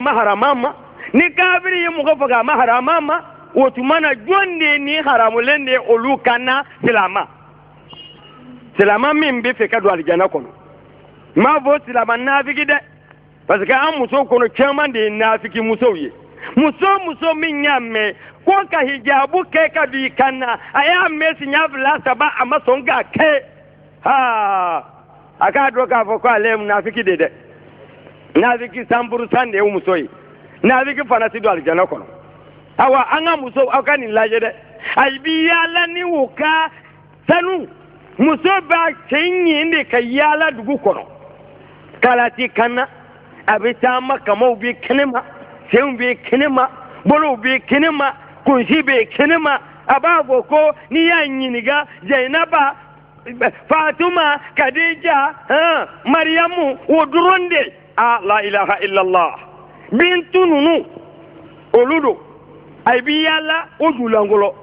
maharamama ni kafiri yi muka faga maharamama wato mana jonde ni haramulen ne olu kana silama min be fe kadu aljana kono ma vo silama nafiki de parce que an muso kono chairman de nafiki muso ye muso min nyamme ko ka hijabu ke kadu kana aya mesi nyavla saba amasonga ke ha aka do ka fo ko ale nafiki de nafiki samburu sande muso ye nafiki fanasi do aljana kono awa anga muso akani laje de ay biyala ni wuka sanu muso ba cinye ne ka yala dugu kono kalati kana abita maka mau bi kinima sai bi kinima bolo bi kinima kunshi bi kinima abago ko ni yanyi niga Zainaba Fatuma Khadija Maryamu woduronde la ilaha illallah bintu nunu oludo ay bi yalla ojulangolo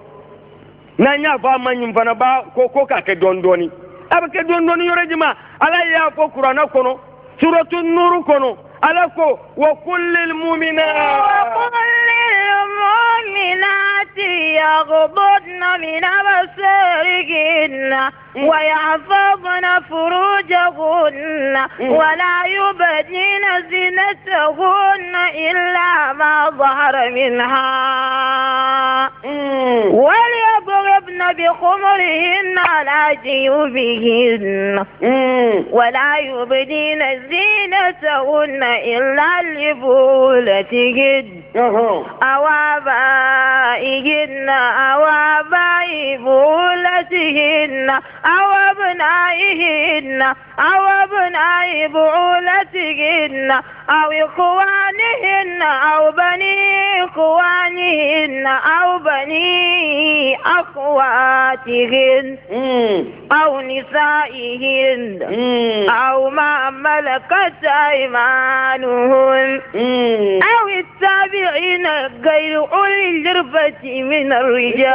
na nya fa manyum fana ba ko ka ke dondoni abake dondoni yorejima ala ya ko qur'ana kono suratul nur kono ala ko wa kullil mu'minati yaghdudna min absarihinna wa yahfazna furujahunna wa la yubdina zinatahunna illa ma dhahara minha وليضربن بخمرهن على جيوبهن ولا يبدين زينتهن إلا لبولتهن أو آبائهن أو آباء بولتهن أو أبنائهن أو أبناء بولتهن أو إخوانهن أو بني إخوانهن أو بني أخواتهن أو نسائهن أو ما ملكت أيمانهن أو التابعين غير أولي الإربة من الرجال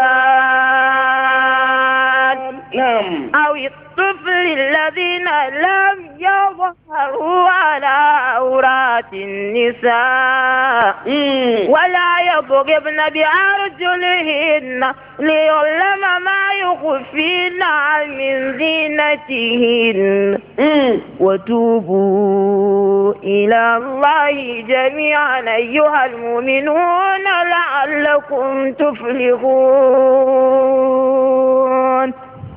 أو الطفل الذين لم يظهروا على عورات النساء ولا يضربن بأرجلهن ليعلم ما يخفين من زينتهن وتوبوا إلى الله جميعا أيها المؤمنون لعلكم تفلحون.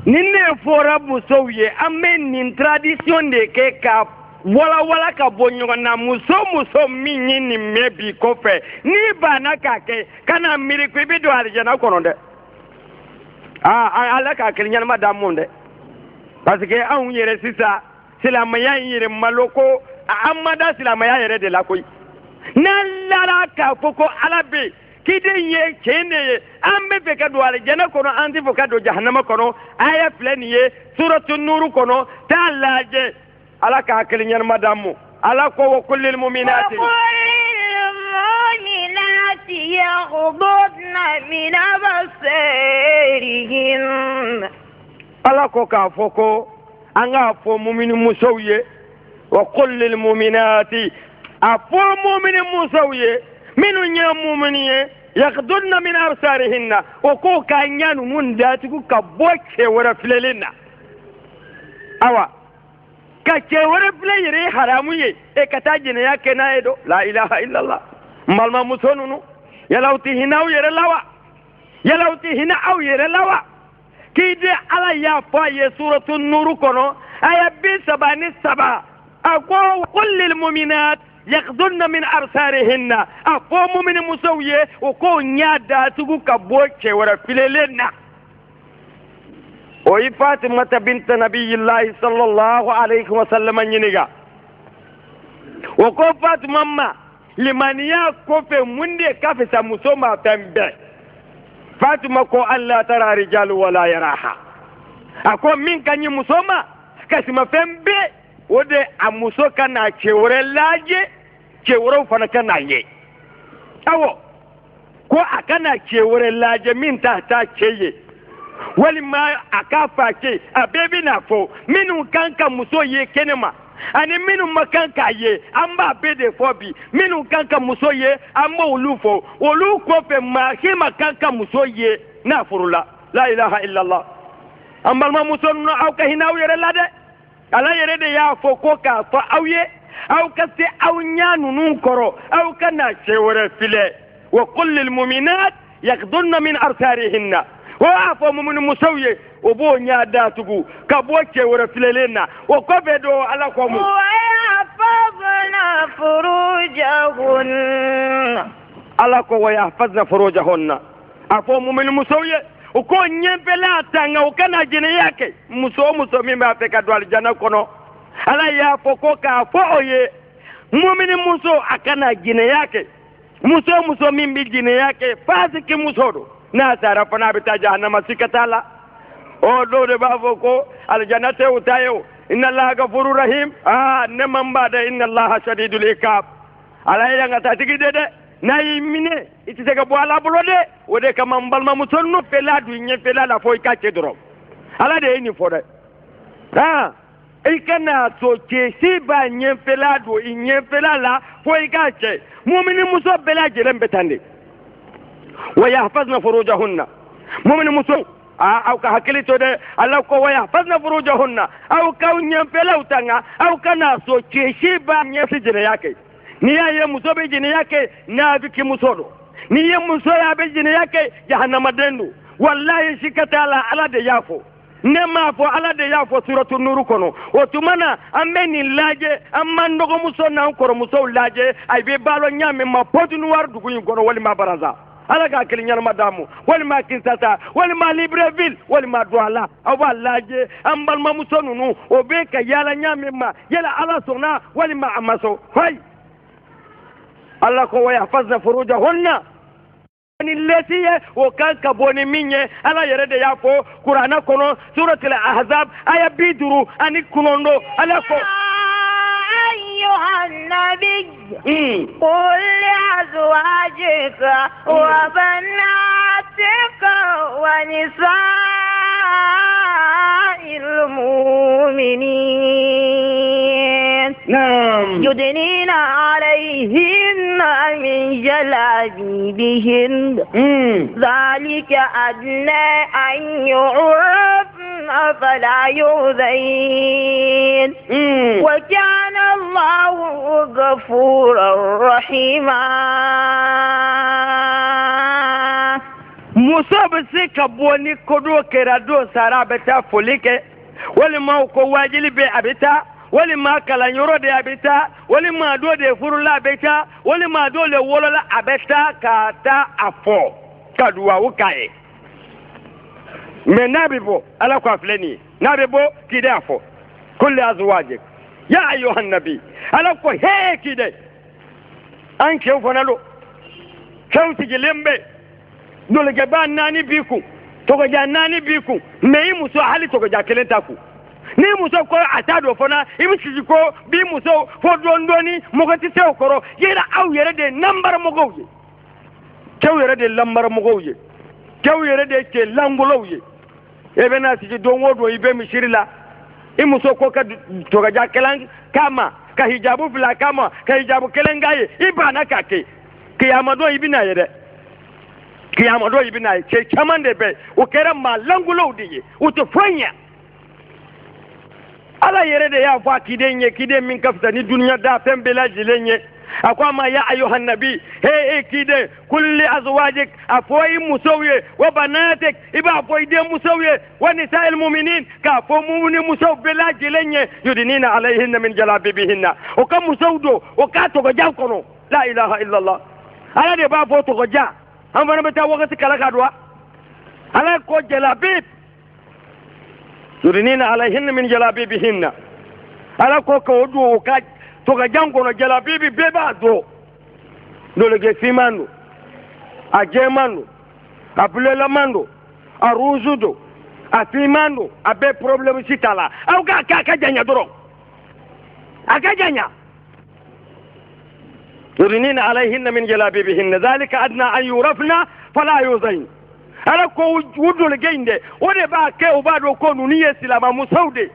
Ninne fora musoye amen nin tradition de ke ka wala ka bonyo na muso minyi ni mebi kofe ni bana ka ke kana miri ko be do aljana kono de ala ka kelnya ma damonde parce que an yere sisa silama ya yere maloko amma da silama ya yere de la koy nan lara ka foko alabe kiden ye kene ambe be ka do aljana kono anti fo ka do jahannama kono aya pleni ye suratul nur kono talaje ala ka kelnya ma damu ala ko wa kullil mu'minati يغضضن من أبصارهن ألا كوكا فوكو أنا أفو مؤمن مسوية وقل للمؤمنات أفو مؤمن مسوية من يوم يغضضن من أبصارهن وكوكا ينو من ذاتكو كبوكي ورفللنا أوا كاكي ورفلل حرامي إكتاجن يا كنايدو لا إله إلا الله malma musonunu yalauti hina au yere lawa kide ala ya fa ye suratul nur kono aya bi sabani saba aqul lil mu'minat yaqdunna min absarihinna afo mu'min musawiye o ko nyada tugu kaboche wara filelena o Fatima bint nabiyillah sallallahu alayhi wa sallam nyiniga o ko Fatima ma limaniya kofe munde kafisa musoma tambe Fatima ko Allah tara rijalu wala yaraha ako min kanyi musoma kasima fembe wode amuso kana chewre laje chewro fana kana ye awo ko akana chewre laje min ta cheye wali ma akafa ke abebi na fo minu kanka muso ye kenema ani minnu ma kan k'a ye an b'a bɛɛ de fɔ bi minnu kan ka muso ye an b'olu fɔ olu kɔfɛ maa si ma kan ka muso ye n'a furula la ilaha illallah an balimamuso ninnu aw ka hinɛ aw yɛrɛ la dɛ ala yɛrɛ de y'a fɔ ko k'a fɔ aw ye aw ka se aw ɲa ninnu kɔrɔ aw ka na cɛ wɛrɛ filɛ wa qul lil mu'minat yaghdudna min absarihinna o y'a fɔ mumini musow ye o b'o ɲa datugu ka bɔ cɛ wɛrɛ filɛlen na o kɔfɛ don ala ko mu ويحفظن فروجهن ala ko wa yahfazna furujahunna a fɔ mumini musow ye o ko ɲɛfɛla tanga o kana jɛnɛya kɛ muso o muso min b'a fɛ ka don alijana kɔnɔ ala y'a fɔ ko k'a fɔ o ye mumini muso a kana jɛnɛya kɛ muso o muso min bɛ jɛnɛya kɛ fasiki muso don n'a sara fana a bɛ taa jahanama si ka t'a la o dɔw de b'a fɔ ko alijana tɛ u ta ye o inna allaha gafuru rahim ne man b'a dɛ inna allaha shadidul iqab ala ye yan ka taa tigi de dɛ n'a y'i minɛ i tɛ se ka bɔ ala bolo dɛ o de kama n balimamuso ninnu fɛla don i ɲɛfɛla la fo i ka cɛ dɔrɔn ala de ye nin fɔ dɛ i kana to cɛ si b'a ɲɛfɛla don i ɲɛfɛla la fo i ka cɛ mumini muso bɛɛ lajɛlen bɛ tan de wa yahfazna furujahunna mumini muso aw ka hakili to dɛ ala ko wa yahfazna furujahunna aw k'aw ɲɛfɛlaw tanga aw kana so cɛ si b'a ɲɛsi jɛnɛya kɛ n'i y'a ye muso bɛ jɛnɛya kɛ naafiki muso don n'i ye muso ye a bɛ jɛnɛya kɛ jahanamaden don walahi si ka t'a la ala de y'a fɔ ne m'a fɔ ala de y'a fɔ suratu nuru kɔnɔ o tuma na an bɛ nin lajɛ an m'an dɔgɔmuso n'an kɔrɔmusow lajɛ a bɛ balo ɲaami ma pɔtuniwari dugu in kɔnɔ walima baranza ala k'a kelen ɲɛnama d'a ma walima kinsasa walima libreville walima douala aw b'a lajɛ an balimamuso ninnu o bɛ ka yaala ɲaami ma yala ala sɔnna walima a ma sɔn hayi ala ko wa yahfazna furujahunna ni lesi ye o kan ka bɔ ni min ye ala yɛrɛ de y'a fɔ kurana kɔnɔ suratul ahzab aya 50 ani 9 ala ko أيها النبي قل لأزواجك وبناتك ونساء المؤمنين نعم يدنين عليهن من جلابيبهن ذلك أدنى أن يعرفن فلا يؤذين وكان الله غفورا رحيما muso bɛ se ka bɔ ni kodo kɛra don sara a bɛ taa foli kɛ walima ko wajili bɛ a bɛ taa walima kalanyɔrɔ de a bɛ taa walima dɔ de furula a bɛ taa walima dɔ de wolola a bɛ taa ka taa a fɔ ka duwawu k'a ye mɛ n'a bɛ bɔ ala ko a filɛ nin ye n'a bɛ bɔ k'i de a fɔ kulli azwajik ya ayyuhan nabi ala ko hee k'i de an cɛw fana don cɛw sigilen bɛ dolikɛba 4 b'i kun tɔgɔja 4 b'i kun mɛ i muso hali tɔgɔja 1 t'a kun ni muso ko a t'a dɔn fana i bɛ sigi ko bi muso fo dɔɔni mɔgɔ tɛ se o kɔrɔ yɛrɛ aw yɛrɛ de ye nanbaramɔgɔw ye cɛw yɛrɛ de ye lanbaramɔgɔw ye cɛw yɛrɛ de ye cɛ langolow ye e bɛna sigi don o don i bɛ misiri la i muso ko ka tɔgɔja 1 k'a ma ka hijabu 2 k'a ma ka hijabu 1 k'a ye i banna k'a kɛ kiyama don i bɛna ye dɛ kiyama don i bɛna ye cɛ caman de bɛ o kɛra maa langolow de ye u tɛ foyi ɲɛ ala yɛrɛ de y'a fɔ a kiden ye kiden min ka fisa ni duniya da fɛn bɛɛ lajɛlen ye a ko a ma ya ayyuhan nabi he kiden kulli azwajik a fɔ i musow ye wa banatik i b'a fɔ i den musow ye wa nisa'il mu'minin k'a fɔ mumini musow bɛɛ lajɛlen ye yudinina alayhinna min jalabibihinna o ka musow don o k'a tɔgɔja kɔnɔ la ilaha illallah ala de b'a fɔ tɔgɔja an fana bɛ taa wagati kala ka don ala ko jalabib yudinina alayhinna min jalabibihinna ala ko ka o don o ka tɔgɔjan kɔnɔ jalabibi bɛɛ b'a dɔn dɔlɔkɛ finman don a jɛman don a bulelaman don a ruuzu don a finman don a bɛɛ problème si t'a la aw k'a kɛ a ka janya dɔrɔn a ka janya yudinina alayhinna min jalabibihinna zalika adna an yurafna fala yuzain ala ko u dɔlɔkɛ in dɛ o de b'a kɛ o b'a dɔn ko ninnu ye silama musow de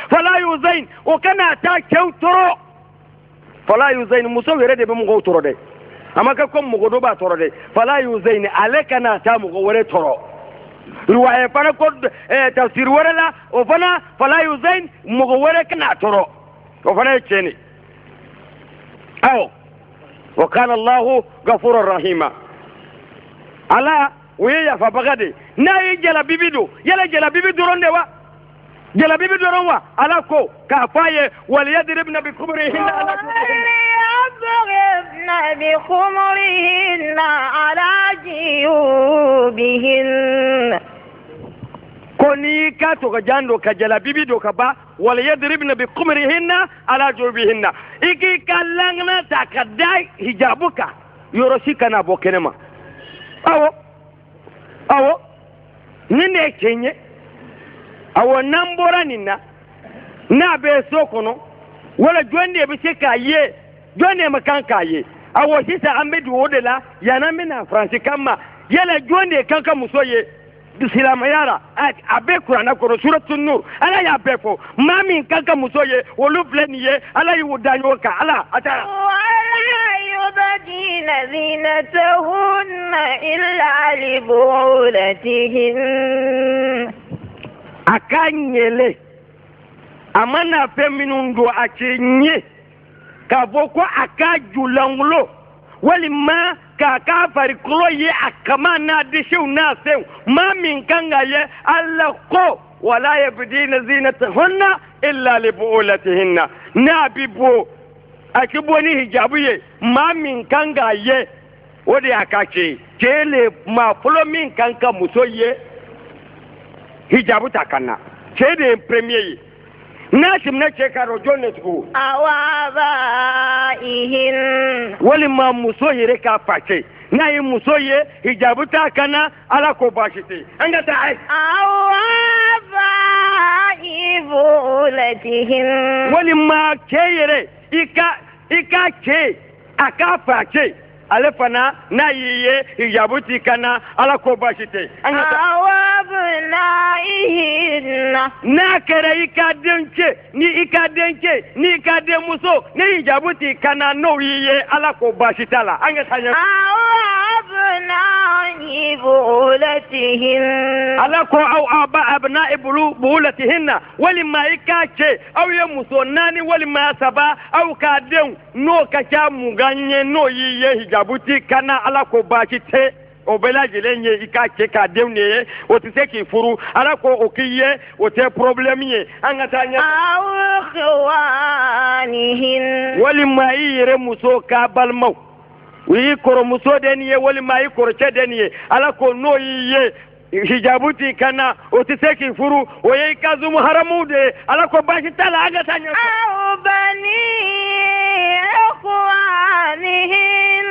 fala yuzain o kana ta kyautoro fala yuzain muso were de be mu go toro de amaka ko mu go do ba toro de fala yuzain alaka na ta mu go were toro riwaya fana ko tafsir were la o fana fala yuzain mu go were kana toro o fana cheni aw wa kana Allah ghafurur rahima ala ويا فبغدي ناي جلا بيبيدو يلا جلا بيبيدو رندوا جلا بيبيدو روا على كو كفايه وليضربن بخمرهن على وليضربن بخمرهن على جيوبهن كوني كاتو كجاندو كجلا بيبيدو كبا وليضربن بخمرهن على جيوبهن إيكي كاللغنا تاكداي حجابك يورشيكنا بوكنما awo ninde kenye awo nambora nina na be sokono wala jonde be se kaye jonde makan kaye awo sisa ambedu wodela yana mina franci kama yala jonde kanka musoye silama yara abe kurana ko suratul nur ala ya befo mami kanka musoye wolu pleniye ala yudanyo ka ala ata يبدين زينتهن إلا لبعولتهن akanyele amana feminundo akinye kaboko akajulangulo walima kaka farikulo ye akamana dishu nase mamin kangaye allako wala yabdina zinatahunna illa libuulatihinna nabibu akiboni hijabu ye mamin kangaye wode akache chele ma fulo min kanka muso ye hijabu takana chede premier ye nashim na cheka rojonet ko awabaihin wali ma muso yere ka pache na yi muso ye hijabu takana ala ko bashite anga ta ai awabaivolatihin wali ma cheyere ika che aka pache alefana na yiye hijabuti kana ala ko bashite awabnaihinna na kere ika denche ni ika de muso ni hijabuti kana no yiye ala ko bashitala anga tanya awabnai bulatihin ala ko au aba abna'i bulatihinna walima ika che au ye muso nani walima saba au ka den no ka cha muganye no yiye hijabuti kana ala ko bashite obela jilenye ikache ka demne o ti se ki furu ala ko okiye o te problem ye anga tanya awkhwanihin wali mai yere muso ka balmo wi koro muso deniye wali mai koro che deniye ala ko no yiye hijabuti kana o ti se ki furu o ye kazumu haramude ala ko bashi tala anga tanya bani akhwanihin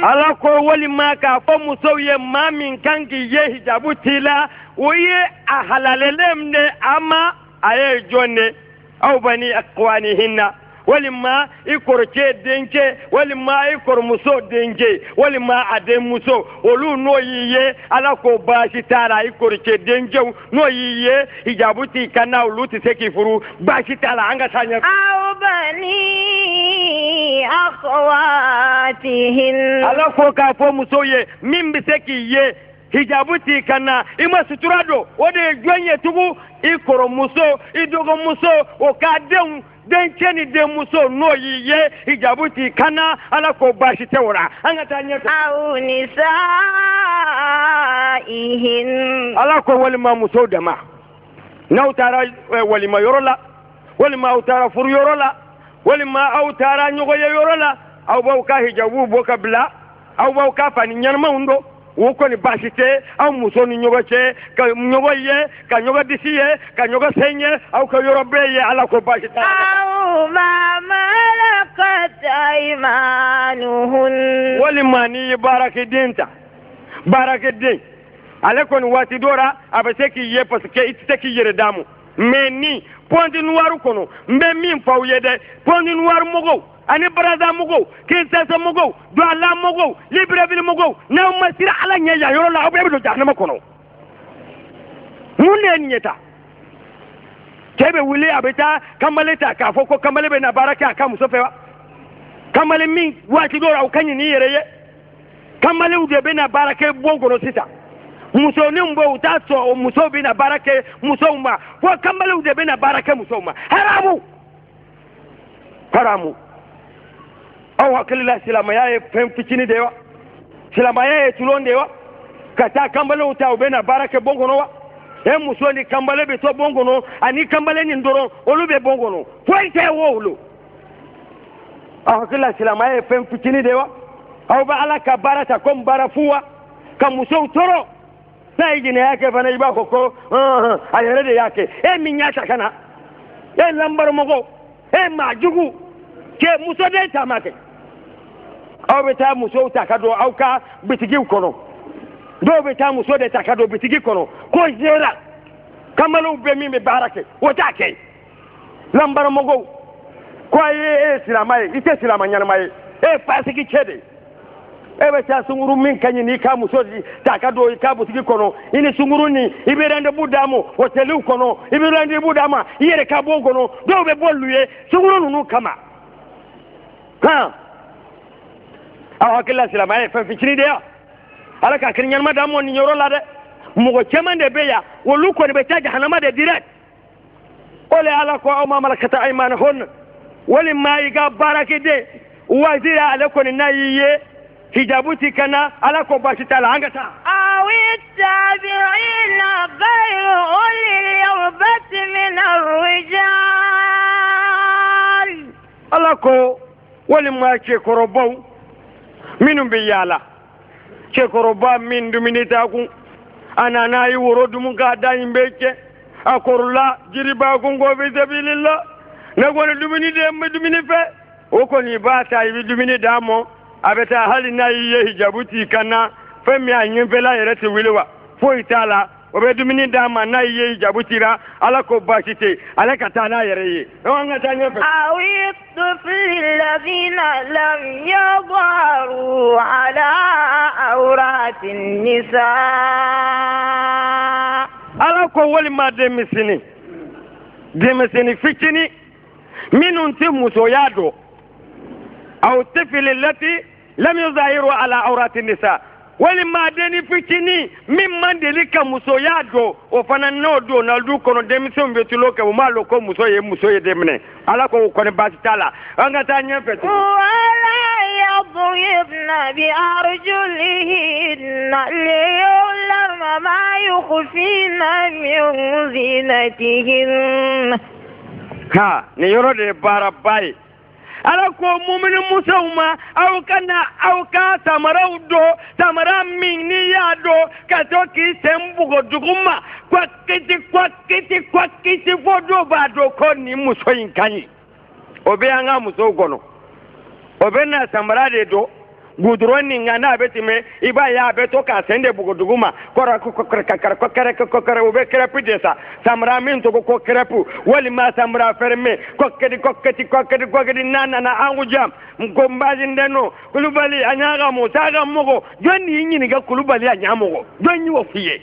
ala ko wali ma ka fo muso ye mamin kangi ye hijabuti la o ye a halalelem ne ama aye jonne aw bani aqwanihinna wali ma ikorche denke wali ma ikor muso denke wali ma ade muso olu no yiye ala ko bashi tara ikorche denke no yiye hijabuti kana olu ti seki furu bashi tara anga tanya aw bani akhwatihin ala ko ka fo muso ye min bi seki ye hijabuti kana ima suturado wode gwenye tugu ikoro muso idogo muso o ka dencheni de muso no yiye hijabuti kana ala ko bashi tewra anga tanya aw nisaihin ala ko wali ma muso dama nautara wali ma yorola wali ma utara furu yorola wali ma autara nyogo yorola aw ba ka hijabu boka bla aw ba ka fani nyarma undo woko ni bashite aw muso ni nyogo che ka nyogo ye ka nyogo disiye ka nyogo senye aw ka yorobe ye ala ko bashita aw ma malakat aymanuhun wali mani barakidinta barakidin ala ko ni wati dora abaseki ye paske iteki yere damu meni pondi noir kono mbe min fawye de pondi noir mogo ani baraza mugo kinsasa mugo douala mugo libreville mugo na masira ala nya yoro la obe do jahannama kono munne nyeta kebe wuli abeta kamale ta ka foko kamale be na baraka aka muso fewa kamale min wati dora o kanyi ni yereye kamale ude be na baraka bongono sita muso ni mbo utaso muso be na baraka muso ma ko kamale ude be na baraka muso ma haramu aw hakilla silama yae fem ficini dewa silama yae tulon dewa kata kamale uta be na baraka bongono wa e muso ni kambale be to bongono ani kambale ni ndoro olu be bongono foite wolu akila silama e fem fitini dewa au ba ala ka barata kom barafuwa ka muso toro sai gine yake bana iba koko ayere de yake e minyata kana e lambar mogo e majugu ke muso de tamake au be ta muso takado au ka bitigi kono do be ta muso de takado bitigi kono ko jera kamalu be mi me barake wota ke lambar mogo ko ye silamaye ite silama nyarmaye e fasiki chede e be ta sunguru min kanyi ni ka muso di takado ka bitigi kono ini sunguru ni ibirande budamo hotelu kono ibirande budama yere ka bongono do be bolluye sunguru nunu kama ha awakilla silamaye fa fikiri de ya ala ka kirin yanma da mo ni yoro la de mugo cheman de beya wolu ko ne be ta jahannama de direct ole ala ko o ma malakata aymanahun wali ma iga barake de wazira ala ko na yiye hijabuti kana ala ko bashi tala angata awi tabi'ina ghayru ulil yawbati min ar-rijal ala ko wali ma che korobo minum be yala chekoroba min dumini taku anana yi woro dumun ka da imbeke akorula jiriba gongo be sabilillah na gona dumini de me dumini fe o ko ni ba ta yi dumini da mo abeta hali na yi hijabuti kana fe mi anyin bela yere te wilewa fo itala o be dumini da ma na yi hijabuti ra ala ko bashite ala ka ta na yere yi o anga ta nyefe awi tufil ladina lam yadharu ala awratin nisa ala ko wali ma de misini fitini minun ti muso yado aw tufil lati lam yadharu ala awratin nisa wali ma de ni fitini min man de ka muso yado o fana no do na du kono de mission be tulo ka ma lo ko muso ye de mene ala ko ko ne basitala anga ta nyefe wala yadhibna bi arjulihinna liyulama ma yukhfina min zinatihin ha ne yoro de barabai ala ko mumini musauma au ka tamara min ni yado ka to ki sembugo duguma kwakiti fodo ba do ko ni muso yinkani obe anga muso gono obe na tamara de do gudroni ngana betime iba ya beto ka sende bugo duguma kora obe krepi desa samra min to ko krepu wali ma samra ferme kokedi nana na angujam ngombaji ndeno kulubali anyaga mo taga mogo joni nyini ga kulubali anyamogo joni wo fiye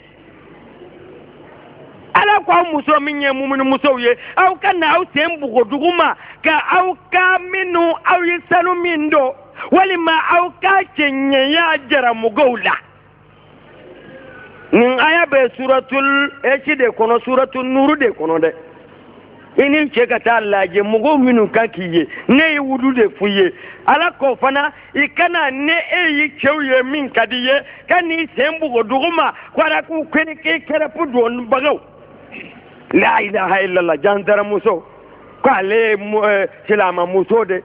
ala kwa muso minye mumuni muso ye au kana au tembugo duguma ka au ka minu au yisanu mindo wali ma au ka kenye ya jara mugoula nin aya be suratul de kono suratul nuru de kono de inin ce ka ta laje mugo minu kakiye ne wudu de fuye ala ko fana ikana ne yi kewye min kadiye kani sembugo duguma kwara ku kene ke kera pudo bagaw la ilaha illallah jandara muso kwale silama muso de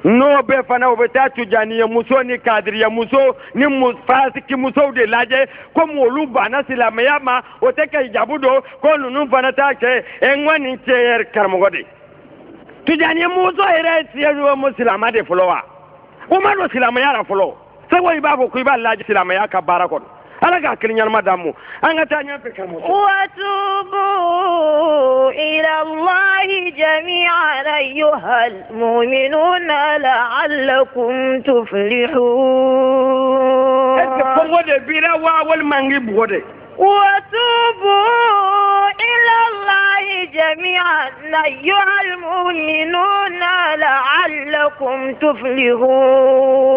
no be fana o be ta tujaniya muso ni kadiriya muso ni fasiki muso de laje ko molu bana silama yama o te ka jabudo ko nunu fana ta ke enwani cher karmogode tujaniya muso ere tiyo muslima de folowa o ma do silama yara folo sawo ibabo ko ibal laje silama ya ka barakon ala ka kinyar madamu an ga ta nyafe kamo wa tubu ila allahi jami'an ayyuhal mu'minuna la'allakum tuflihun ko wode bira wa wal mangi bode wa tubu ila allahi جميعا أيها المؤمنون لعلكم تفلحون.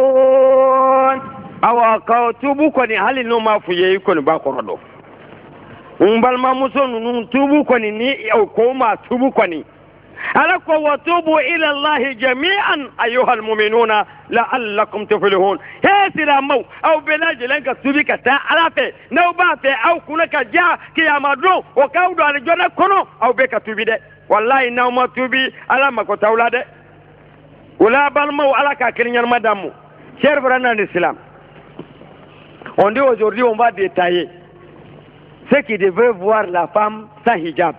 awa ka tubu kɔni hali n'o ma f'u ye i kɔni b'a kɔrɔ dɔn. n balimamuso ninnu tubu kɔni ni o ko ma tubu kɔni. ala ko wa tubu ila allahi jami'an ayyuhal mu'minuna la'allakum tuflihun. he silamɛw aw bɛɛ lajɛlen ka tubi ka taa ala fɛ n'aw b'a fɛ aw kunna ka ja kiyama don o k'aw don alijana kɔnɔ aw bɛɛ ka tubi dɛ. wallahi n'aw ma tubi ala mako t'aw la dɛ. o la balimaw ala ka kelen ɲɛnama d'an ma. chers frères dans l'islam, on dit aujourd'hui on va détailler ceux qui devaient voir la femme sans hijab.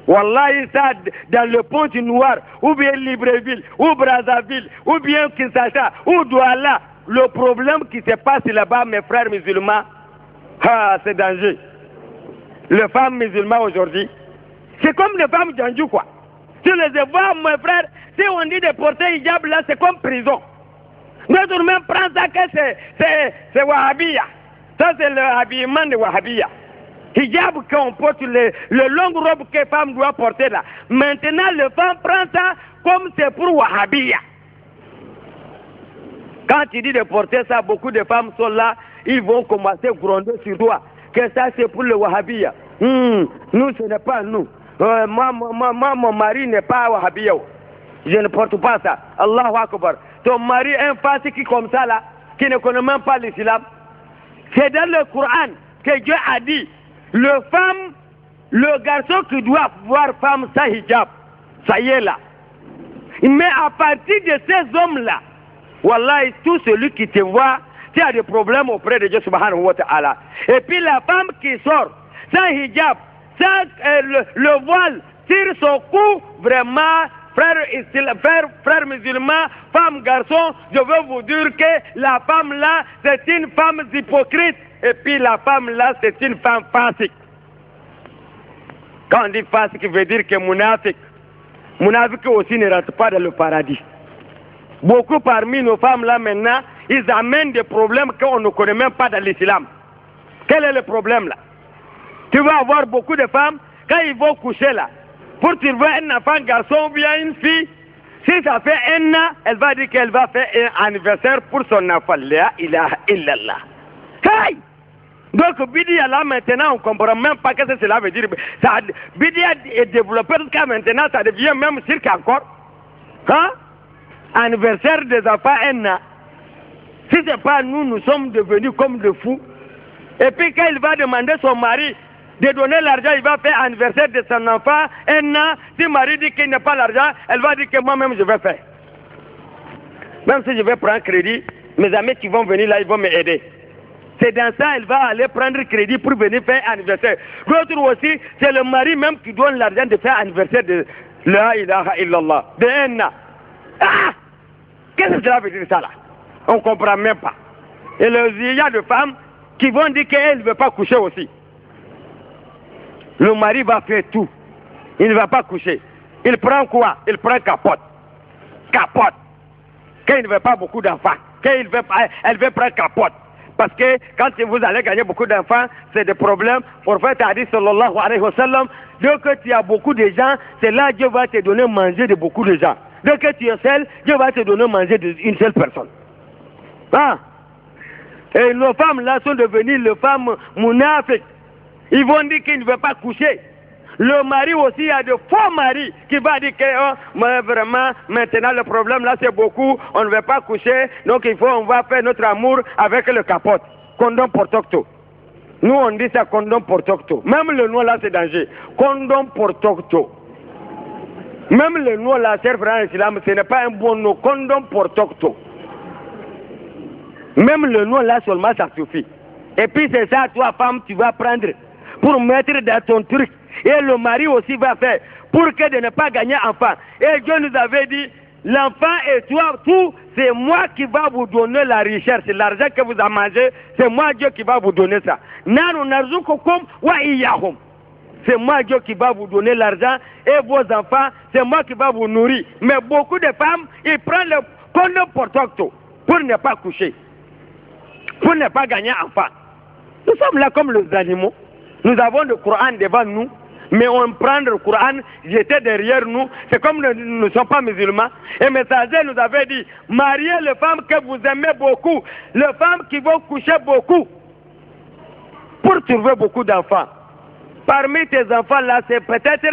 Wallahi, ça, dans le pont du Noir, ou bien Libreville, ou Brazzaville, ou bien Kinshasa, ou Douala, le problème qui se passe là-bas, mes frères musulmans, c'est danger. Les femmes musulmanes aujourd'hui, c'est comme les femmes Djanjou, quoi. Tu les vois, mes frères, si on dit de porter hijab là, c'est comme prison. Notre même prend ça que c'est Wahhabia. Ça, c'est le habillement de Wahhabia. Hijab qu'on porte, le long robe que les femmes doivent porter là. Maintenant, les femmes prennent ça comme c'est pour Wahhabia. Quand tu dis de porter ça, beaucoup de femmes sont là, ils vont commencer à gronder sur toi. Que ça, c'est pour le Wahhabia. Nous, ce n'est pas nous. Moi, mon mari n'est pas Wahhabia. Je ne porte pas ça. Allahu Akbar. Ton mari est un fasiki comme ça là, qui ne connaît même pas l'islam. C'est dans le Coran que Dieu a dit, le garçon qui doit voir femme sans hijab, ça y est là. Mais à partir de ces hommes-là, wallahi, tout celui qui te voit, tu as des problèmes auprès de Dieu subhanahu wa ta'ala. Et puis la femme qui sort sans hijab, sans le voile, tire son cou, vraiment, frères musulmans, femmes, garçons, je veux vous dire que la femme là, c'est une femme hypocrite. Et puis la femme là, c'est une femme fasik. Quand on dit fasik, veut dire que munafik. Munafik aussi ne rentre pas dans le paradis. Beaucoup parmi nos femmes là maintenant, ils amènent des problèmes qu'on ne connaît même pas dans l'islam. Quel est le problème là? Tu vas avoir beaucoup de femmes, quand ils vont coucher là, pour trouver un enfant, garçon ou bien une fille, si ça fait un an, elle va dire qu'elle va faire un anniversaire pour son enfant. La ilaha illallah. Hey! Donc, Bidia là, maintenant, on ne comprend même pas ce que cela veut dire. Bidia est développé jusqu'à maintenant, ça devient même cirque encore. Hein? Anniversaire des enfants, un an. Si ce n'est pas nous, nous sommes devenus comme des fous. Et puis, quand il va demander son mari de donner l'argent, il va faire anniversaire de son enfant, un an. Si le mari dit qu'il n'a pas l'argent, elle va dire que moi-même je vais faire. Même si je vais prendre crédit, mes amis qui vont venir là, ils vont m'aider. C'est dans ça qu'elle va aller prendre crédit pour venir faire anniversaire. L'autre aussi, c'est le mari même qui donne l'argent de faire anniversaire de la ilaha illallah, de un an. Ah! Qu'est-ce que cela veut dire ça là? On ne comprend même pas. Et il y a des femmes qui vont dire qu'elles ne veulent pas coucher aussi. Le mari va faire tout. Il ne va pas coucher. Il prend quoi? Il prend capote. Capote. Quand il ne veut pas beaucoup d'enfants. Elle veut prendre capote. Parce que quand vous allez gagner beaucoup d'enfants, c'est des problèmes. Pour faire ta dit sallallahu alayhi wa sallam, dès que tu as beaucoup de gens, c'est là que Dieu va te donner manger de beaucoup de gens. Dès que tu es seul, Dieu va te donner manger d'une seule personne. Ah. Et nos femmes là sont devenues les femmes munafik. Ils vont dire qu'ils ne veulent pas coucher. Le mari aussi, il y a de faux maris qui va dire que vraiment, maintenant le problème là c'est beaucoup, on ne veut pas coucher, donc on va faire notre amour avec le capote. Condom portocto. Nous on dit ça condom portocto. Même le nom là c'est danger. Condom portocto. Même le nom là, cher frère islam, ce n'est pas un bon nom. Condom portocto. Même le nom là seulement ça suffit. Et puis c'est ça, toi femme, tu vas prendre pour mettre dans ton truc. Et le mari aussi va faire pour que de ne pas gagner enfant. Et Dieu nous avait dit, l'enfant et toi, tout, c'est moi qui va vous donner la richesse. L'argent que vous avez mangé, c'est moi Dieu qui va vous donner ça. C'est moi Dieu qui va vous donner l'argent et vos enfants, c'est moi qui va vous nourrir. Mais beaucoup de femmes, ils prennent le condom portocto pour ne pas coucher, pour ne pas gagner enfant. Nous sommes là comme les animaux. Nous avons le Coran devant nous. Mais on prend le Coran, j'étais derrière nous. C'est comme nous ne sommes pas musulmans. Et le messager nous avait dit, mariez les femmes que vous aimez beaucoup, les femmes qui vont coucher beaucoup, pour trouver beaucoup d'enfants. Parmi tes enfants là, c'est peut-être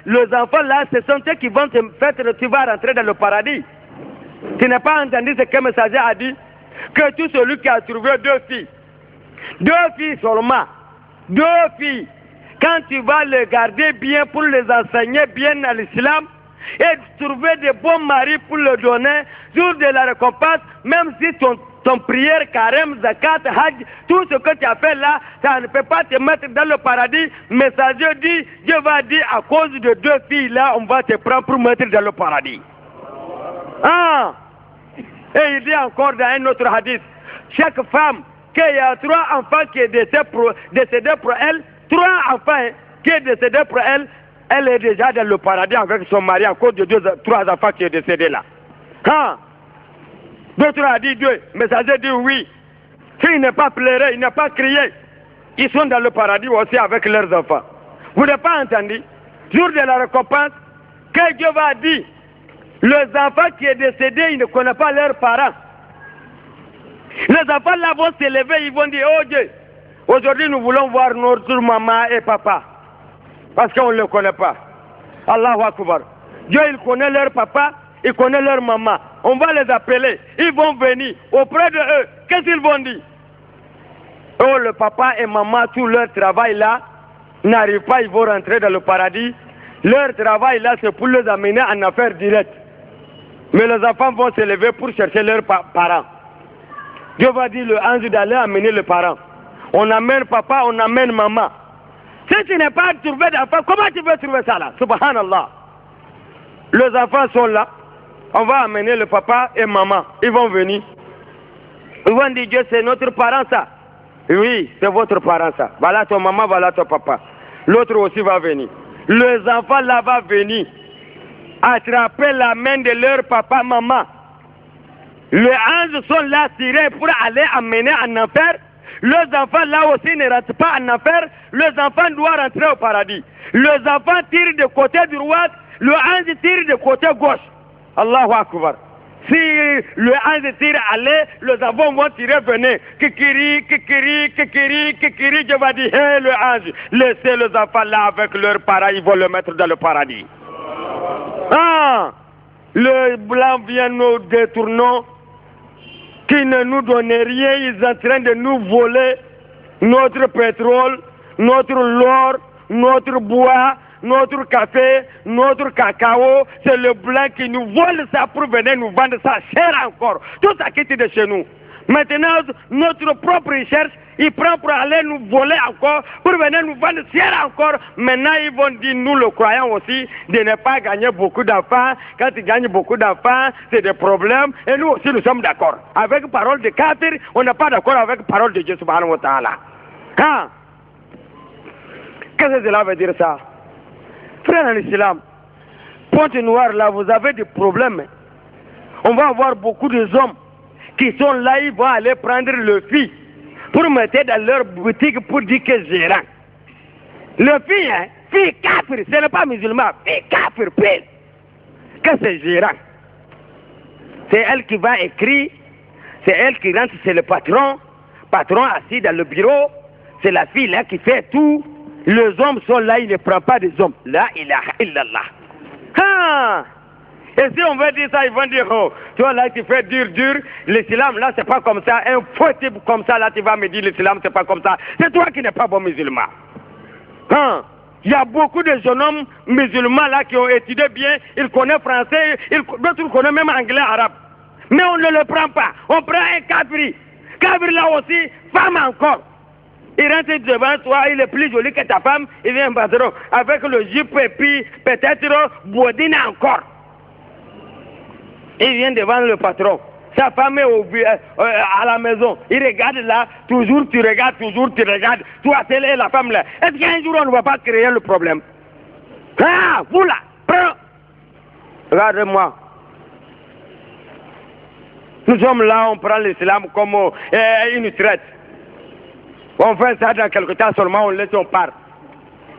les enfants là, ce sont ceux qui vont te faire, tu vas rentrer dans le paradis. Tu n'as pas entendu ce que le messager a dit? Que tout celui qui a trouvé 2 filles seulement, 2 filles, quand tu vas les garder bien pour les enseigner bien à l'islam et trouver de bons maris pour le donner, jour de la récompense, même si ton prière, carême, zakat, hajj, tout ce que tu as fait là, ça ne peut pas te mettre dans le paradis. Messager dit, Dieu va dire, à cause de 2 filles là, on va te prendre pour mettre dans le paradis. Ah! Et il dit encore dans un autre hadith, chaque femme qu'il y a 3 enfants qui est décédés pour elle, 3 enfants qui est décédé pour elle, elle est déjà dans le paradis avec son mari à cause de 3 enfants qui est décédé là. Ah! D'autres a dit 2, mais ça veut dire oui. S'il n'est pas pleuré, il n'a pas crié, ils sont dans le paradis aussi avec leurs enfants. Vous n'avez pas entendu? Jour de la récompense, que Dieu va dire, les enfants qui sont décédés, ils ne connaissent pas leurs parents. Les enfants là vont se lever, ils vont dire, oh Dieu, aujourd'hui nous voulons voir notre maman et papa. Parce qu'on ne le connaît pas. Allahu Akbar. Dieu il connaît leur papa, il connaît leur maman. On va les appeler, ils vont venir auprès de eux. Qu'est-ce qu'ils vont dire? Oh, le papa et maman, tout leur travail là, n'arrive pas, ils vont rentrer dans le paradis. Leur travail là, c'est pour les amener en affaires directes. Mais les enfants vont se lever pour chercher leurs parents. Dieu va dire le ange d'aller amener les parents. On amène papa, on amène maman. Si tu n'es pas trouvé d'enfants, comment tu veux trouver ça là? Subhanallah. Les enfants sont là. On va amener le papa et maman. Ils vont venir. Ils vont dire, Dieu, c'est notre parent ça. Oui, c'est votre parent ça. Voilà ton maman, voilà ton papa. L'autre aussi va venir. Les enfants là vont venir attraper la main de leur papa, maman. Les anges sont là tirés pour aller amener en enfer. Les enfants là aussi ne rentrent pas en enfer. Les enfants doivent rentrer au paradis. Les enfants tirent de côté droite. Le ange tire de côté gauche. Allahu Akbar. Si le ange tire aller, les enfants vont tirer venir. Kikiri, kikiri, kikiri, kikiri. Je vais dire, hé le ange, laissez les enfants là avec leurs parents, ils vont le mettre dans le paradis. Ah, le blanc vient nous détourner, qui ne nous donne rien, ils sont en train de nous voler notre pétrole, notre l'or, notre bois, notre café, notre cacao. C'est le blanc qui nous vole ça pour venir nous vendre ça cher encore. Tout ça qui est de chez nous. Maintenant, notre propre recherche, il prend pour aller nous voler encore, pour venir nous vendre cher encore. Maintenant, ils vont dire, nous le croyons aussi, de ne pas gagner beaucoup d'enfants. Quand ils gagnent beaucoup d'enfants, c'est des problèmes. Et nous aussi, nous sommes d'accord. Avec parole de kafir, on n'est pas d'accord avec parole de Dieu subhanahu wa ta'ala. Hein? Qu'est-ce que cela veut dire ça? Frère en islam, Pointe-Noire là, vous avez des problèmes. On va avoir beaucoup d'hommes qui sont là, ils vont aller prendre le fille pour mettre dans leur boutique pour dire que c'est gérant. Le fille, hein, fille kafir, ce n'est pas musulman, fille kafir, pile. Que c'est gérant. C'est elle qui va écrire, c'est elle qui rentre, c'est le patron assis dans le bureau, c'est la fille là qui fait tout. Les hommes sont là, il ne prend pas des hommes. La ilaha illallah. Ah! Et si on veut dire ça, ils vont dire, oh, toi là, tu fais dur, l'islam là, c'est pas comme ça. Un faux type comme ça, là, tu vas me dire, l'islam, c'est pas comme ça. C'est toi qui n'es pas bon musulman. Hein? Il y a beaucoup de jeunes hommes musulmans là qui ont étudié bien, ils connaissent français, d'autres connaissent même anglais, arabe. Mais on ne le prend pas. On prend un kafiri. Kafiri là aussi, femme encore. Il rentre devant toi, il est plus joli que ta femme, il vient patron avec le jupe et puis peut-être bodine encore. Il vient devant le patron. Sa femme est à la maison. Il regarde là, toujours tu regardes. Toi, c'est la femme là. Est-ce qu'un jour on ne va pas créer le problème? Ah, vous là, prends. Regardez-moi. Nous sommes là, on prend l'islam comme une traite. On fait ça dans quelque temps seulement, on laisse, on part.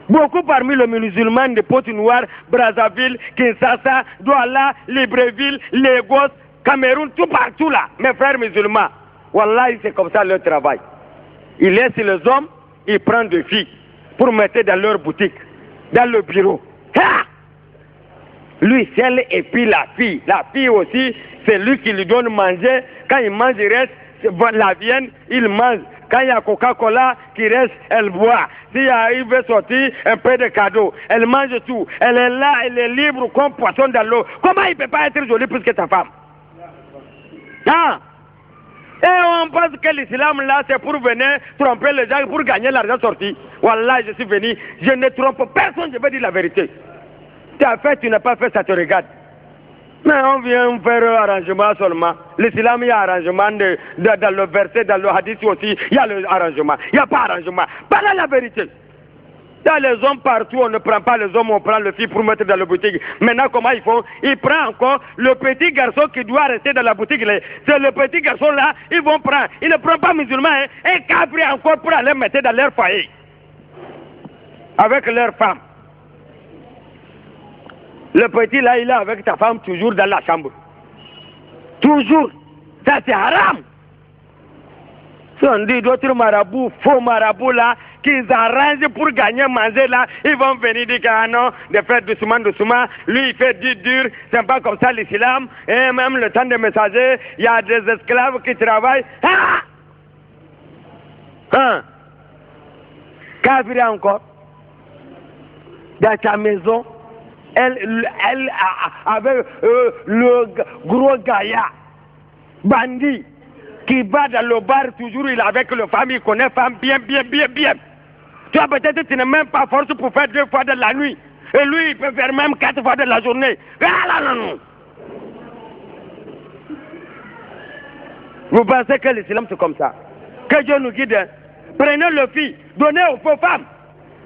Beaucoup parmi les musulmans de Pointe-Noire, Brazzaville, Kinshasa, Douala, Libreville, Lagos, Cameroun, tout partout là, mes frères musulmans. Wallahi, c'est comme ça leur travail. Ils laissent les hommes, ils prennent des filles pour mettre dans leur boutique, dans le bureau. Ha! Lui seul et puis la fille. La fille aussi, c'est lui qui lui donne manger. Quand il mange, il reste, la viande, il mange. Quand il y a Coca-Cola qui reste, elle boit. S'il veut sortir un peu de cadeaux, elle mange tout. Elle est là, elle est libre comme poisson dans l'eau. Comment il ne peut pas être joli plus que ta femme? Ah! Et on pense que l'islam là, c'est pour venir tromper les gens, pour gagner l'argent sorti. Wallah, je suis venu, je ne trompe personne, je veux dire la vérité. Tu as fait, tu n'as pas fait, ça te regarde. Mais on vient faire arrangement seulement. L'islam, il y a arrangement dans le verset, dans le hadith aussi, il y a l'arrangement. Il n'y a pas arrangement. Parlez la vérité. Il y a les hommes partout, on ne prend pas les hommes, on prend le fille pour mettre dans la boutique. Maintenant, comment ils font? Ils prennent encore le petit garçon qui doit rester dans la boutique. C'est le petit garçon là, ils vont prendre. Ils ne prennent pas musulmans, hein, et capri encore pour aller mettre dans leur foyer. Avec leur femme. Le petit là, il est avec ta femme toujours dans la chambre. Toujours. Ça c'est haram. Si on dit d'autres marabouts, faux marabouts là, qu'ils arrangent pour gagner, manger là, ils vont venir dire que non, de faire doucement, doucement. Lui, il fait dur, c'est pas comme ça l'islam. Et même le temps des messagers, il y a des esclaves qui travaillent. Ah! Hein? Kafiri encore. Dans ta maison, elle avait le gros gaillard, bandit, qui va dans le bar toujours, il est avec le femme, il connaît femme bien. Toi peut-être tu n'as même pas force pour faire 2 fois de la nuit. Et lui il peut faire même 4 fois de la journée. Ah, non. Vous pensez que l'islam c'est comme ça? Que Dieu nous guide. Prenez le fille, donnez aux femmes.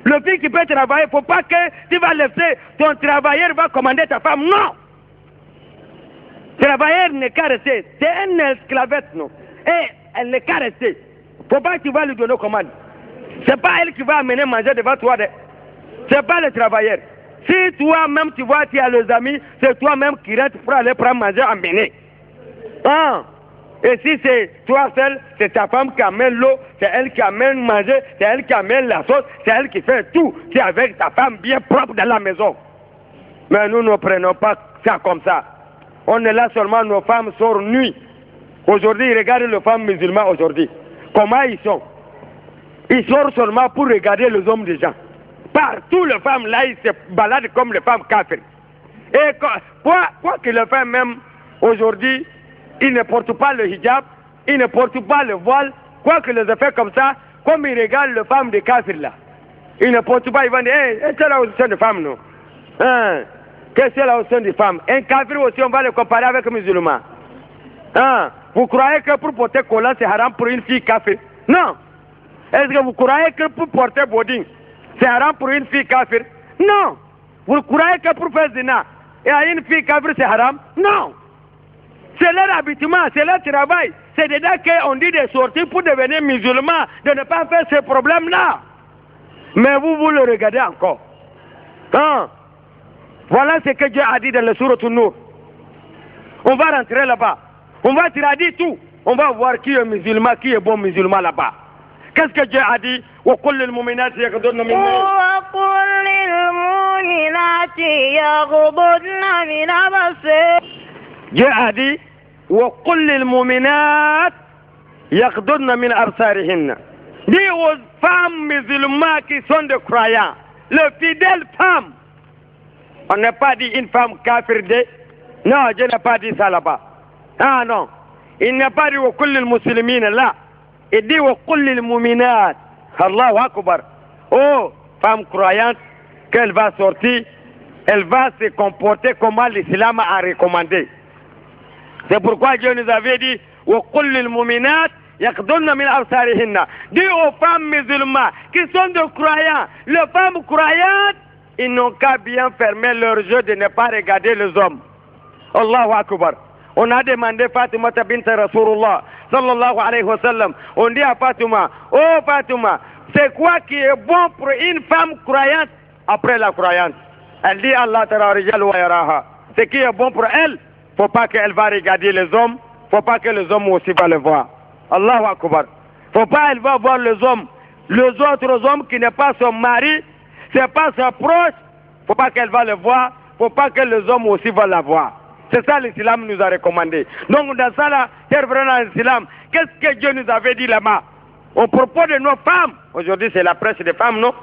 Le fille qui peut travailler, il ne faut pas que tu vas laisser ton travailleur va commander ta femme. Non! Travailleur n'est qu'à rester. C'est un esclavette, non? Et elle n'est qu'à rester. Il ne faut pas que tu vas lui donner commande. Ce n'est pas elle qui va amener manger devant toi. Ce n'est pas le travailleur. Si toi-même tu vois, tu as les amis, c'est toi-même qui rentre pour aller prendre manger amener. Ah! Et si c'est toi seul, c'est ta femme qui amène l'eau, c'est elle qui amène manger, c'est elle qui amène la sauce, c'est elle qui fait tout. Tu es avec ta femme bien propre dans la maison. Mais nous ne prenons pas ça comme ça. On est là seulement, nos femmes sortent nuit. Aujourd'hui, regardez les femmes musulmanes aujourd'hui. Comment ils sont? Ils sortent seulement pour regarder les hommes des gens. Partout les femmes là, ils se baladent comme les femmes kafir. Et quoi que les femmes même aujourd'hui, ils ne portent pas le hijab, ils ne portent pas le voile, quoi que les effets comme ça, comme ils regardent les femmes des kafirs là. Ils ne portent pas, ils vont dire, c'est là aussi des femmes, non? Hein? Qu'est-ce que c'est là aussi des femmes? Un kafir aussi, on va le comparer avec un musulman. Hein? Vous croyez que pour porter collant, c'est haram pour une fille kafir? Non. Est-ce que vous croyez que pour porter boding, c'est haram pour une fille kafir? Non. Vous croyez que pour faire zina, et à une fille kafir, c'est haram? Non. C'est leur habitement, c'est leur travail. C'est dedans qu'on dit de sortir pour devenir musulman, de ne pas faire ces problèmes-là. Mais vous le regardez encore. Hein? Voilà ce que Dieu a dit dans le Sourate An-Nur. On va rentrer là-bas. On va dire tout. On va voir qui est musulman, qui est bon musulman là-bas. Qu'est-ce que Dieu a dit? وَقُلْ لِلْمُؤْمِنَاتِ يَغْضُضْنَ مِنْ وَقُلْ لِلْمُؤْمِنَاتِ يَغْضُضْنَ مِنْ أَبْصَارِهِنَّ. Dieu a dit وَقُلْ لِلْمُؤْمِنَاتِ يَغْضُضْنَ مِنْ أَبْصَارِهِنَّ. Dis aux femmes musulmanes qui sont des croyants, les fidèles femmes. On n'a pas dit une femme kafir. Non, Dieu n'a pas dit ça là-bas. Ah non. Il n'a pas dit وَقُلْ لِلْمُسْلِمِينَ là. Il dit وَقُلْ لِلْمُؤْمِنَاتِ. Allahu Akbar. Oh, femme croyante, qu'elle va sortir, elle va se comporter comme l'islam a recommandé. C'est pourquoi Dieu nous avait dit وَقُلْ لِلْمُؤْمِنَاتِ يَغْضُضْنَ مِنْ أَبْصَارِهِنَّ. Dis aux femmes musulmanes qui sont des croyants, les femmes croyantes, ils n'ont qu'à bien fermer leurs yeux de ne pas regarder les hommes. Allahu Akbar. On a demandé Fatima bint Rasulullah sallallahu alayhi wa sallam. On dit à Fatima, oh Fatima, C'est quoi qui est bon pour une femme croyante après la croyante? Elle dit Allah Ta'ala rijal wa yaraha. Ce qui est bon pour elle, faut pas qu'elle va regarder les hommes, faut pas que les hommes aussi vont le voir. Allahu Akbar. Faut pas elle va voir les hommes, les autres hommes qui n'est pas son mari, c'est pas son proche, faut pas qu'elle va le voir, faut pas que les hommes aussi vont la voir. C'est ça l'islam nous a recommandé. Donc dans ça là, cher frère dans l'islam, qu'est-ce que Dieu nous avait dit là-bas? Au propos de nos femmes, aujourd'hui c'est la presse des femmes, non?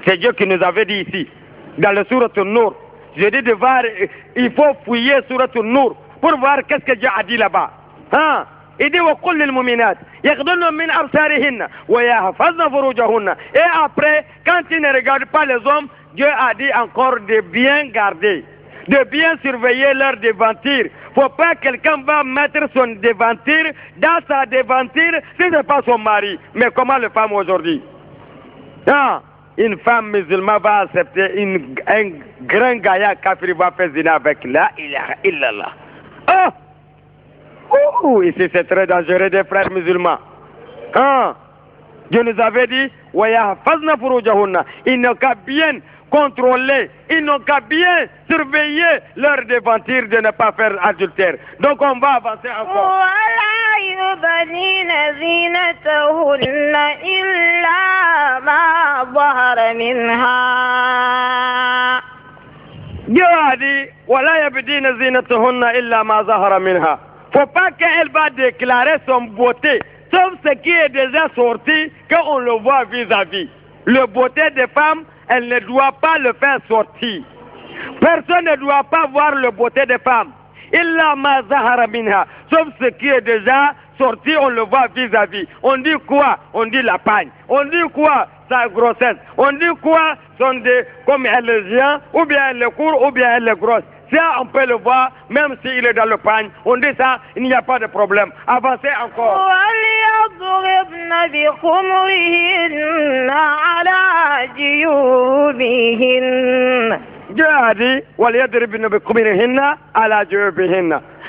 C'est Dieu qui nous avait dit ici, dans le Sourate An-Nur. Je dis de voir, il faut fouiller Sourate An-Nur pour voir qu'est-ce que Dieu a dit là-bas. Hein? Il dit وَقُلْ لِلْمُؤْمِنَاتِ يَغْضُضْنَ مِنْ أَبْصَارِهِنَّ وَيَحْفَظْنَ فُرُوجَهُنَّ. Et après, quand ils ne regardent pas les hommes, Dieu a dit encore de bien garder, de bien surveiller leur devanture. Faut pas que quelqu'un va mettre son devanture dans sa devanture si ce n'est pas son mari. Mais comment les femmes aujourd'hui? Ah, une femme musulmane va accepter un grand gaillard kafir va faire zina avec la ilaha illallah. Oh, ici c'est très dangereux des frères musulmans. Ah, Dieu nous avait dit, ils n'ont qu'à bien contrôler, ils n'ont qu'à bien surveiller leur devanture de ne pas faire adultère. Donc on va avancer encore. Dieu a dit, وَلَا يَبْدِينَ زِينَتَهُنَّ إِلَّا مَا ظَهَرَ مِنْهَا. Faut pas qu'elle va déclarer son beauté, sauf ce qui est déjà sorti, qu'on le voit vis-à-vis. Le beauté des femmes, elle ne doit pas le faire sortir. Personne ne doit pas voir le beauté des femmes. Illa ma zahara minha. Sauf ce qui est déjà sorti, on le voit vis-à-vis. On dit quoi? On dit la pagne. On dit quoi? Sa grossesse. On dit quoi? Comme elle est jeune, ou bien elle est courte, ou bien elle est grosse. Ça, on peut le voir, même s'il est dans le pagne. On dit ça, il n'y a pas de problème. Avancez encore. Dieu a dit,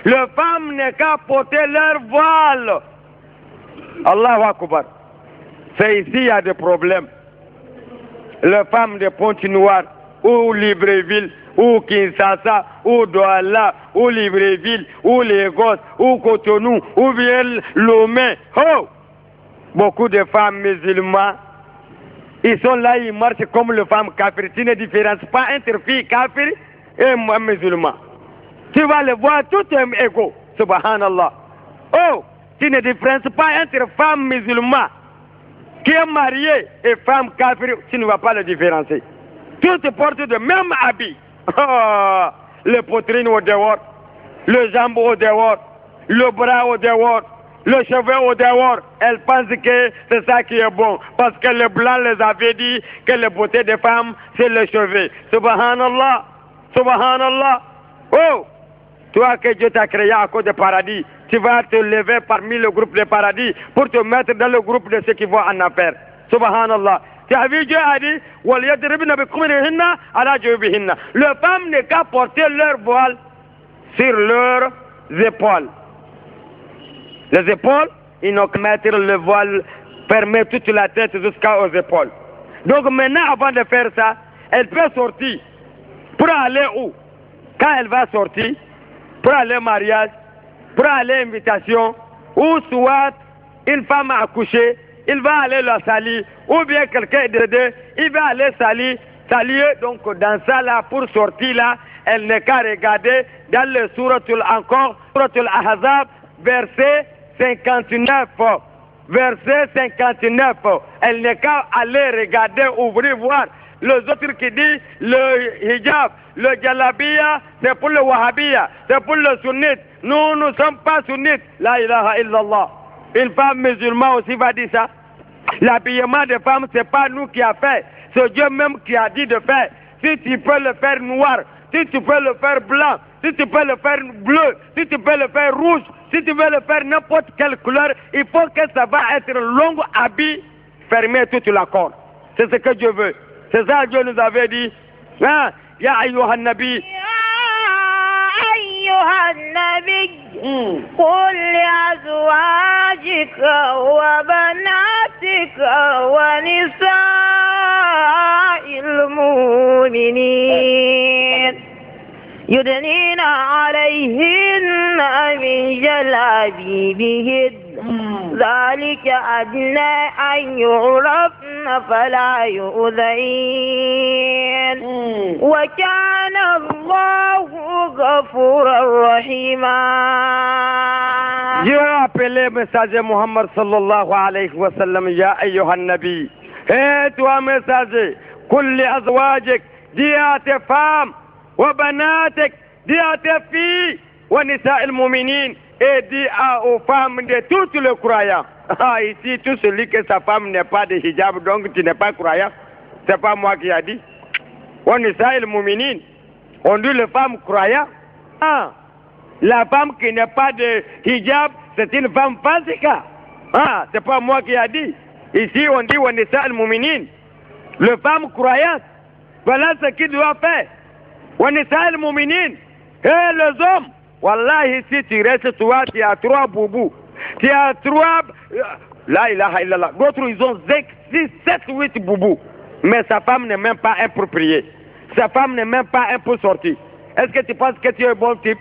les femmes n'ont qu'à porter leur voile. Allahu Akbar. C'est ici il y a des problèmes. Les femmes de Pointe-Noire, ou Libreville, ou Kinshasa, ou Douala, ou Libreville, ou Lagos, ou Cotonou, ou bien Lomé. Oh! Beaucoup de femmes musulmanes, ils sont là, ils marchent comme les femmes kafir. Tu ne différencies pas entre filles kafir et musulmans. Tu vas les voir, tout est égaux. Subhanallah. Oh! Tu ne différencies pas entre femmes musulmanes qui est mariée et femme kafir, tu ne vas pas le différencier. Toutes portent le même habit. Oh, le poitrine au dehors, le jambe au dehors, le bras au dehors, le cheveu au dehors. Elles pensent que c'est ça qui est bon. Parce que les blancs les avaient dit que la beauté des femmes, c'est le cheveu. Subhanallah. Subhanallah. Oh, toi que Dieu t'a créé à cause du paradis, tu vas te lever parmi le groupe des paradis pour te mettre dans le groupe de ceux qui vont en affaire. Subhanallah. Tu as vu, Dieu a dit, les femmes n'ont qu'à porter leur voile sur leurs épaules. Les épaules, ils n'ont qu'à mettre le voile, fermer toute la tête jusqu'aux épaules. Donc maintenant, avant de faire ça, elle peut sortir. Pour aller où? Quand elle va sortir, pour aller au mariage, pour aller à l'invitation, ou soit une femme a accouché, il va aller la salir, ou bien quelqu'un est décédé, il va aller salir. Donc dans ça là, pour sortir là, elle n'est qu'à regarder dans le Souratul Ahzab, verset 59. Verset 59. Elle n'est qu'à aller regarder, ouvrir, voir. Les autres qui disent le hijab, le jalabiya, c'est pour le wahhabiya, c'est pour le sunnite. Nous ne sommes pas sunnites. La ilaha illallah. Une femme musulmane aussi va dire ça. L'habillement des femmes, ce n'est pas nous qui a fait. C'est Dieu même qui a dit de faire. Si tu peux le faire noir, si tu peux le faire blanc, si tu peux le faire bleu, si tu peux le faire rouge, si tu veux le faire n'importe quelle couleur, il faut que ça va être un long habit fermé toute la corde. C'est ce que Dieu veut. C'est ça que Dieu nous avait dit. Hein? Ya ayyuhan nabi. أيها النبي قل لأزواجك وبناتك ونساء المؤمنين يدنين عليهن من جلابيبهن ذلك أدنى أن يعرفن فلا يؤذين وكان الله غفورا رحيما. Dieu a appelé messager Muhammad sallallahu alayhi wa sallam, ya ayyuhan nabi. Et toi messager, قل لأزواجك, dis à tes femmes, وبناتك, dis à tes filles, ونساء المؤمنين, et dis aux femmes de toutes les croyants. Ici, tout celui que sa femme n'est pas de hijab, donc tu n'es pas croyant. C'est pas moi qui a dit. ونساء المؤمنين, on dit les femmes croyantes. La femme qui n'est pas de hijab, c'est une femme fasika. C'est pas moi qui a dit. Ici, on dit ونساء المؤمنين, les femmes croyantes. Voilà ce qu'il doit faire. ونساء المؤمنين, et les hommes. Wallahi, si tu restes toi, tu as 3 boubous. Tu as 3... La ilaha illallah. D'autres, ils ont 6, 7, 8 boubous. Mais sa femme n'est même pas un pour prier. Sa femme n'est même pas un pour sortir. Est-ce que tu penses que tu es un bon type?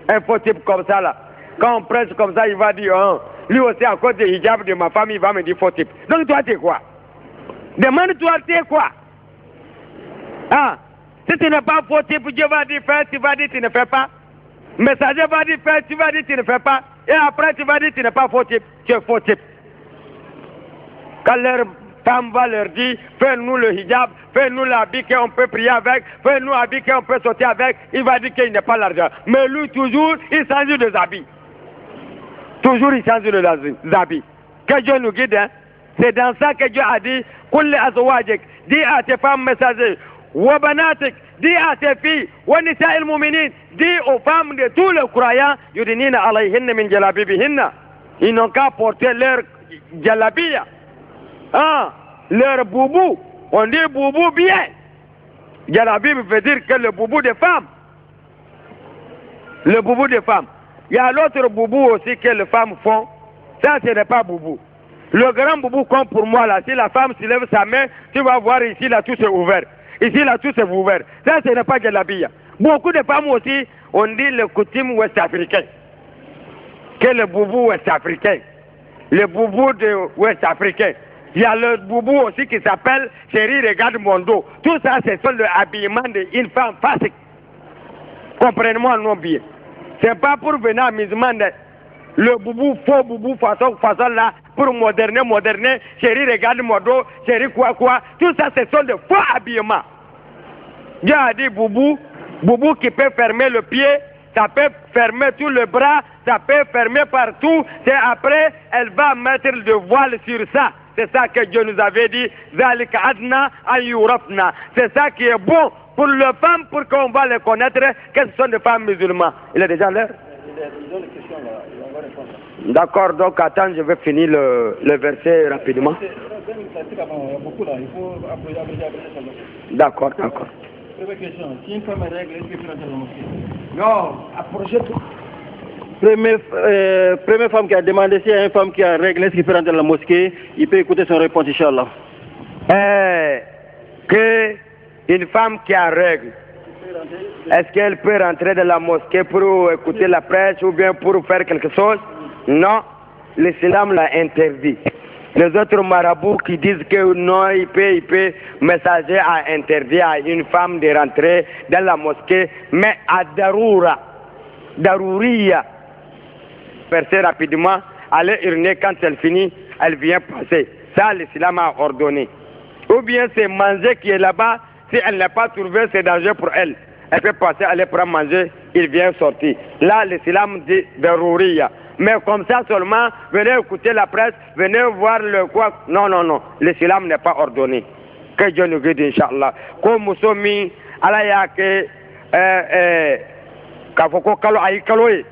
Un faux type comme ça là. Quand on prêche comme ça, il va dire, lui aussi à cause du hijab de ma femme, il va me dire faux type. Donc toi, tu es quoi? Demande-toi, tu es quoi? Si tu n'es pas faux type, Dieu va dire faire, tu vas dire tu ne fais pas. Messager va dire faire, tu vas dire tu ne fais pas. Et après tu vas dire tu n'es pas faux type, tu es faux type. Quand leur femme va leur dire, fais-nous le hijab, fais-nous l'habit qu'on peut prier avec, fais-nous l'habit qu'on peut sortir avec, il va dire qu'il n'a pas l'argent. Mais lui toujours, il change de habits. Toujours il change de habits. Que Dieu nous guide, hein? C'est dans ça que Dieu a dit, Kulli azwajik, dis à tes femmes messagers, wa banatik, dis à tes filles, wa nisa'il mu'minin, dis aux femmes de tous les croyants, yudinina alayhinna min jalabibihinna. Ils n'ont qu'à porter leur jalabiya. Leur boubou. On dit boubou bien. Jalabib veut dire que le boubou des femmes. Le boubou des femmes. Il y a l'autre boubou aussi que les femmes font. Ça, ce n'est pas boubou. Le grand boubou comme pour moi là, si la femme se lève sa main, tu vas voir ici là tout c'est ouvert. Ici là tout c'est ouvert. Ça, ce n'est pas Jalabia. Beaucoup de femmes aussi, on dit le coutume ouest-africain. Que le boubou ouest-africain. Le boubou de ouest-africain. Il y a le boubou aussi qui s'appelle Chérie, regarde mon dos. Tout ça, c'est sur le habillement d'une femme facile. Comprenez-moi non bien. C'est pas pour venir à amusement. Le boubou, faux boubou, façon là, pour moderner. Chérie, regarde mon dos. Chérie, quoi. Tout ça, c'est sur le faux habillement. Dieu a dit boubou qui peut fermer le pied, ça peut fermer tout le bras, ça peut fermer partout. C'est après, elle va mettre le voile sur ça. C'est ça que Dieu nous avait dit. Zalika adna ayurafna. C'est ça qui est bon pour les femmes, pour qu'on va les connaître, que ce sont des femmes musulmanes. Il est déjà l'heure? D'accord, donc attends, je vais finir le verset rapidement. D'accord. Première question, si une femme est règle, est-ce qu'elle peut rentrer dans la mosquée? Non, approchez-toi. Première femme qui a demandé si il y a une femme qui a règle, est-ce qu'il peut rentrer dans la mosquée? Il peut écouter son réponse, Inch'Allah. Que une femme qui a règle, est-ce qu'elle peut rentrer dans la mosquée pour écouter la prêche ou bien pour faire quelque chose? Non, l'islam l'a interdit. Les autres marabouts qui disent que non, il peut, messager a interdit à une femme de rentrer dans la mosquée, mais à Darouriya, verser rapidement, aller uriner quand elle finit, elle vient passer. Ça, l'islam a ordonné. Ou bien c'est manger qui est là-bas, si elle n'a pas trouvé, c'est danger pour elle. Elle peut passer, aller prendre manger, il vient sortir. Là, l'islam dit Darouriya. Mais comme ça seulement, venez écouter la presse, venez voir le quoi. Non. L'islam n'est pas ordonné. Que Dieu nous guide, Inch'Allah. Comme nous sommes mis à la yake, kafoko kalo ayi kaloye.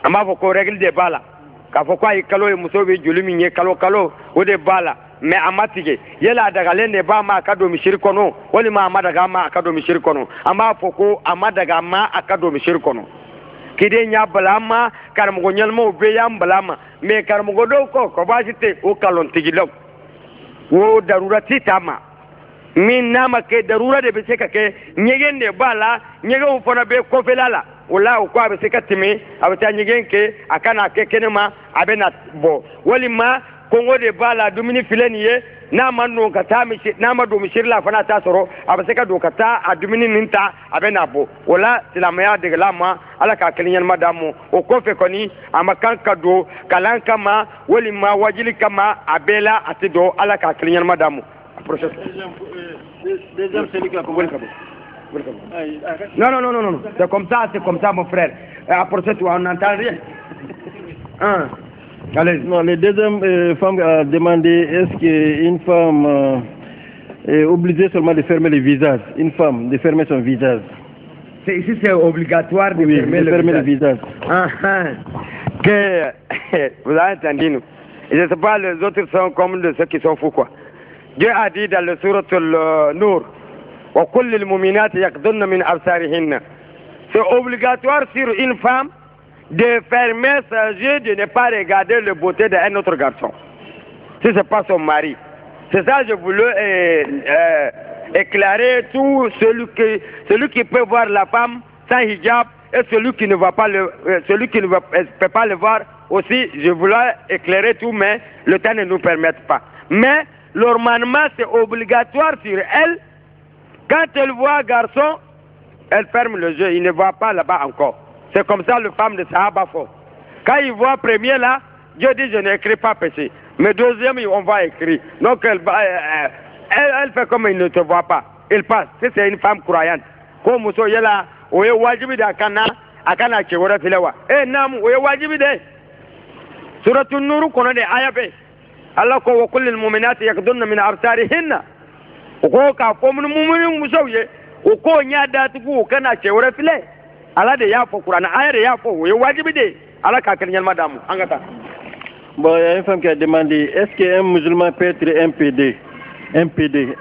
Ama foko règle de bala. Kafoko ayi kaloye, musobi julumi kalo ou de bala. Mais amatige, yela daga lende ba ma akado mishiri kono, wali ma amadaga ma akado mishiri kono. Ama foko amadaga ma akado mishiri kono. Kide nya balama, karamugo nyalmo ubeya balama. Me karamugo do ko ba jite o kalon tigilaw. wo darura titama min nama ke darura de be se ka ke nyegen de bala nyegen fona be ko felala wala ko abe se ka timi abata nyegen ke akana ke kenema abena bo walima kongo de bala dumini fileni ye na manu kata mi na madu mi shirla fana ta soro abase ka do kata adumini ninta abena bo wala silamaya de lama ala ka kelinyan madamu o ko fe koni amakan kado kalan kama walima wajili kama abela atido ala ka kelinyan madamu process deuxième celui qui a compris. Non. C'est comme ça, mon frère. Après ça, on n'entend rien. Allez. Non, la deuxième femme a demandé est-ce qu'une femme est obligée seulement de fermer le visage, une femme de fermer son visage. Ici, c'est obligatoire de fermer le visage. Que vous avez entendu, nous. Je ne sais pas, les autres sont comme de ceux qui sont fous, quoi. Dieu a dit dans le sourate Nour, c'est obligatoire sur une femme de fermer ses yeux, de ne pas regarder la beauté d'un autre garçon. Si ce n'est pas son mari. C'est ça que je voulais éclairer tout celui qui peut voir la femme sans hijab et celui qui ne va pas peut pas le voir aussi. Je voulais éclairer tout, mais le temps ne nous permet pas. Mais normalement, c'est obligatoire sur elle. Quand elle voit un garçon, elle ferme le jeu. Il ne voit pas là-bas encore. C'est comme ça le femme de Sahaba font. Quand il voit premier là, Dieu dit je n'écris pas péché. Mais deuxième, on va écrire. Donc elle fait comme il ne te voit pas. Il passe. C'est une femme croyante. Comme Mousso Yela, oye wajibi de akana chewora filewa. Nam, oye wajibi de. Suratul Nur kono de ayabe. Allah ko wa kullil mu'minati yaqdunna min absarihinna ko ka ko mun mu'minin musauye ko nya da tuku kana cewre file ala de ya fo Qur'an aya de ya fo wajibi de ala ka kan yalma damu angata. Bon, il y a une femme qui a demandé est-ce qu'un musulman peut être un PD,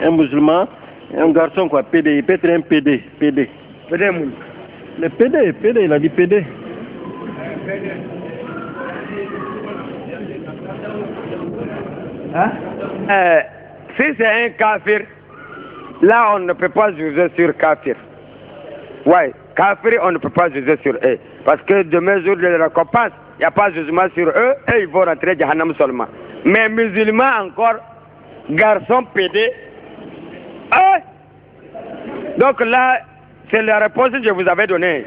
un musulman, un garçon quoi, PD, il peut être un PD. Le PD, il a dit PD. Si c'est un kafir, là on ne peut pas juger sur kafir. Ouais, kafir on ne peut pas juger sur eux. Parce que demain jour de la récompense, il n'y a pas de jugement sur eux et ils vont rentrer Jahannam seulement. Mais musulmans encore, garçons PD. Donc là, c'est la réponse que je vous avais donnée.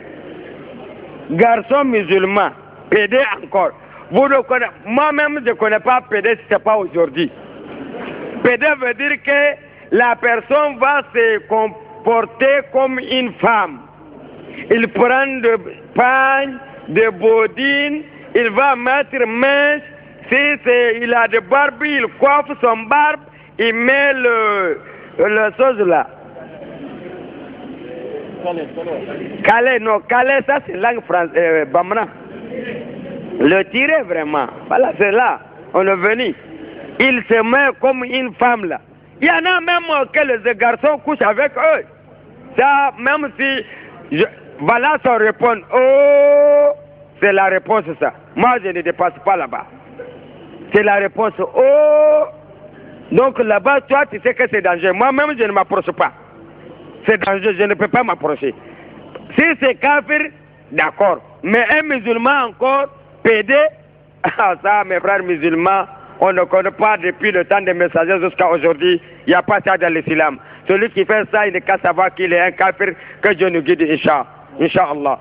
Garçons musulmans, PD encore. Moi-même, je ne connais pas PD si ce n'est pas aujourd'hui. PD veut dire que la personne va se comporter comme une femme. Il prend de pagne, de bodine, il va mettre mince. Si il a des barbes, il coiffe son barbe, il met le chose là. Calais, ça c'est langue française, Bamra. Le tirer vraiment. Voilà, c'est là. On est venu. Il se met comme une femme là. Il y en a même que les garçons couchent avec eux. Ça, même si... Voilà son réponse. Oh, c'est la réponse ça. Moi, je ne dépasse pas là-bas. C'est la réponse. Oh. Donc là-bas, toi, tu sais que c'est dangereux. Moi-même, je ne m'approche pas. C'est dangereux, je ne peux pas m'approcher. Si c'est kafir, d'accord. Mais un musulman encore, PD, ça, mes frères musulmans, on ne connaît pas depuis le temps des messagers jusqu'à aujourd'hui. Il n'y a pas ça dans l'islam. Celui qui fait ça, il n'est qu'à savoir qu'il est un kafir, que Dieu nous guide, Inch'Allah.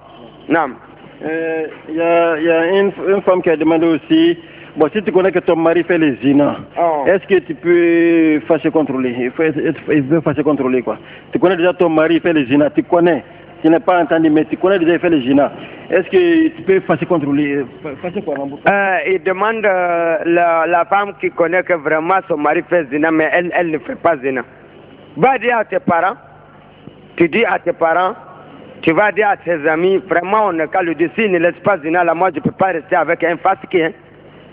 Nam. Il y a une femme qui a demandé aussi, bon, si tu connais que ton mari fait les zina, est-ce que tu peux faire se contrôler? Il faut faire se contrôler quoi. Tu connais déjà ton mari fait les zina, tu connais. Tu n'es pas entendu, mais tu connais déjà fait les zina. Est-ce que tu peux faire se contrôler? Il demande la femme qui connaît que vraiment son mari fait zina, mais elle ne fait pas zina. Va dire à tes parents, tu dis à tes parents, tu vas dire à tes amis, vraiment on n'a qu'à le dire, s'il ne laisse pas zina, là, moi je ne peux pas rester avec un fasque. Hein.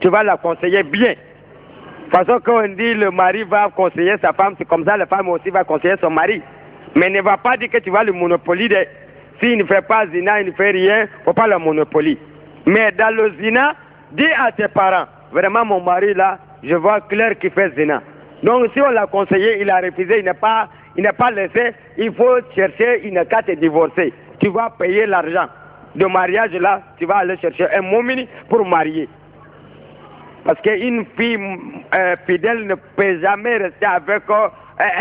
Tu vas la conseiller bien. De toute façon, quand on dit le mari va conseiller sa femme, c'est comme ça, la femme aussi va conseiller son mari. Mais ne va pas dire que tu vas le monopoliser. S'il ne fait pas zina, il ne fait rien, il ne faut pas le monopoliser. Mais dans le zina, dis à tes parents, vraiment mon mari là, je vois clair qu'il fait zina. Donc si on l'a conseillé, il a refusé, il n'a pas laissé, il faut chercher, il n'a qu'à te divorcer. Tu vas payer l'argent de mariage là, tu vas aller chercher un momini pour marier. Parce qu'une fille fidèle ne peut jamais rester avec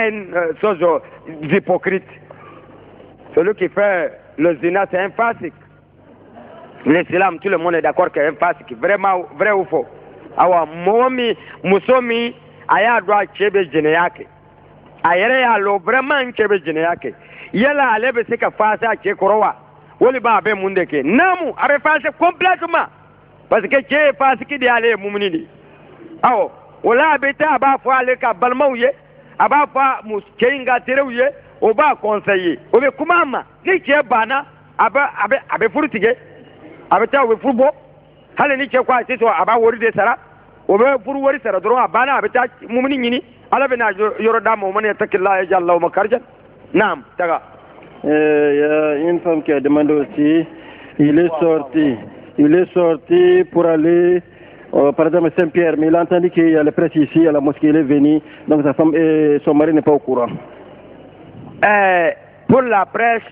une chose hypocrite. Celui qui fait le zina, c'est un fasique. L'islam, tout le monde est d'accord qu'il est un fasique. Vraiment, vrai ou faux? Awa, momi, musomi, aya doit chebe jeneyake. Ayere ya lo vraiment chebe jeneyake. Yala alebe seka fasa che korowa. Woli ba abe mundeke. Namu, abe fasa complètement. Parce que che fasiki di ale mumuni. Awo, wala abe ta aba fo ale ka balmauye, aba fa muschenga tereuye, oba conseiller. Obe kumama, ni che bana, abe furutige. Abe ta obe furubo. Hali ni che kwa sisi aba wori de sara. Obe furu wori sara doro abana abe ta mumuni nyini. Ala bena yoro damo man yatakillah yajalla makarjan. Naam, taga. Il y a une femme qui a demandé aussi, il est sorti pour aller, par exemple, Saint-Pierre, mais il a entendu qu'il y a la presse ici, à la mosquée, il est venu, donc sa femme et son mari n'est pas au courant. Pour la presse,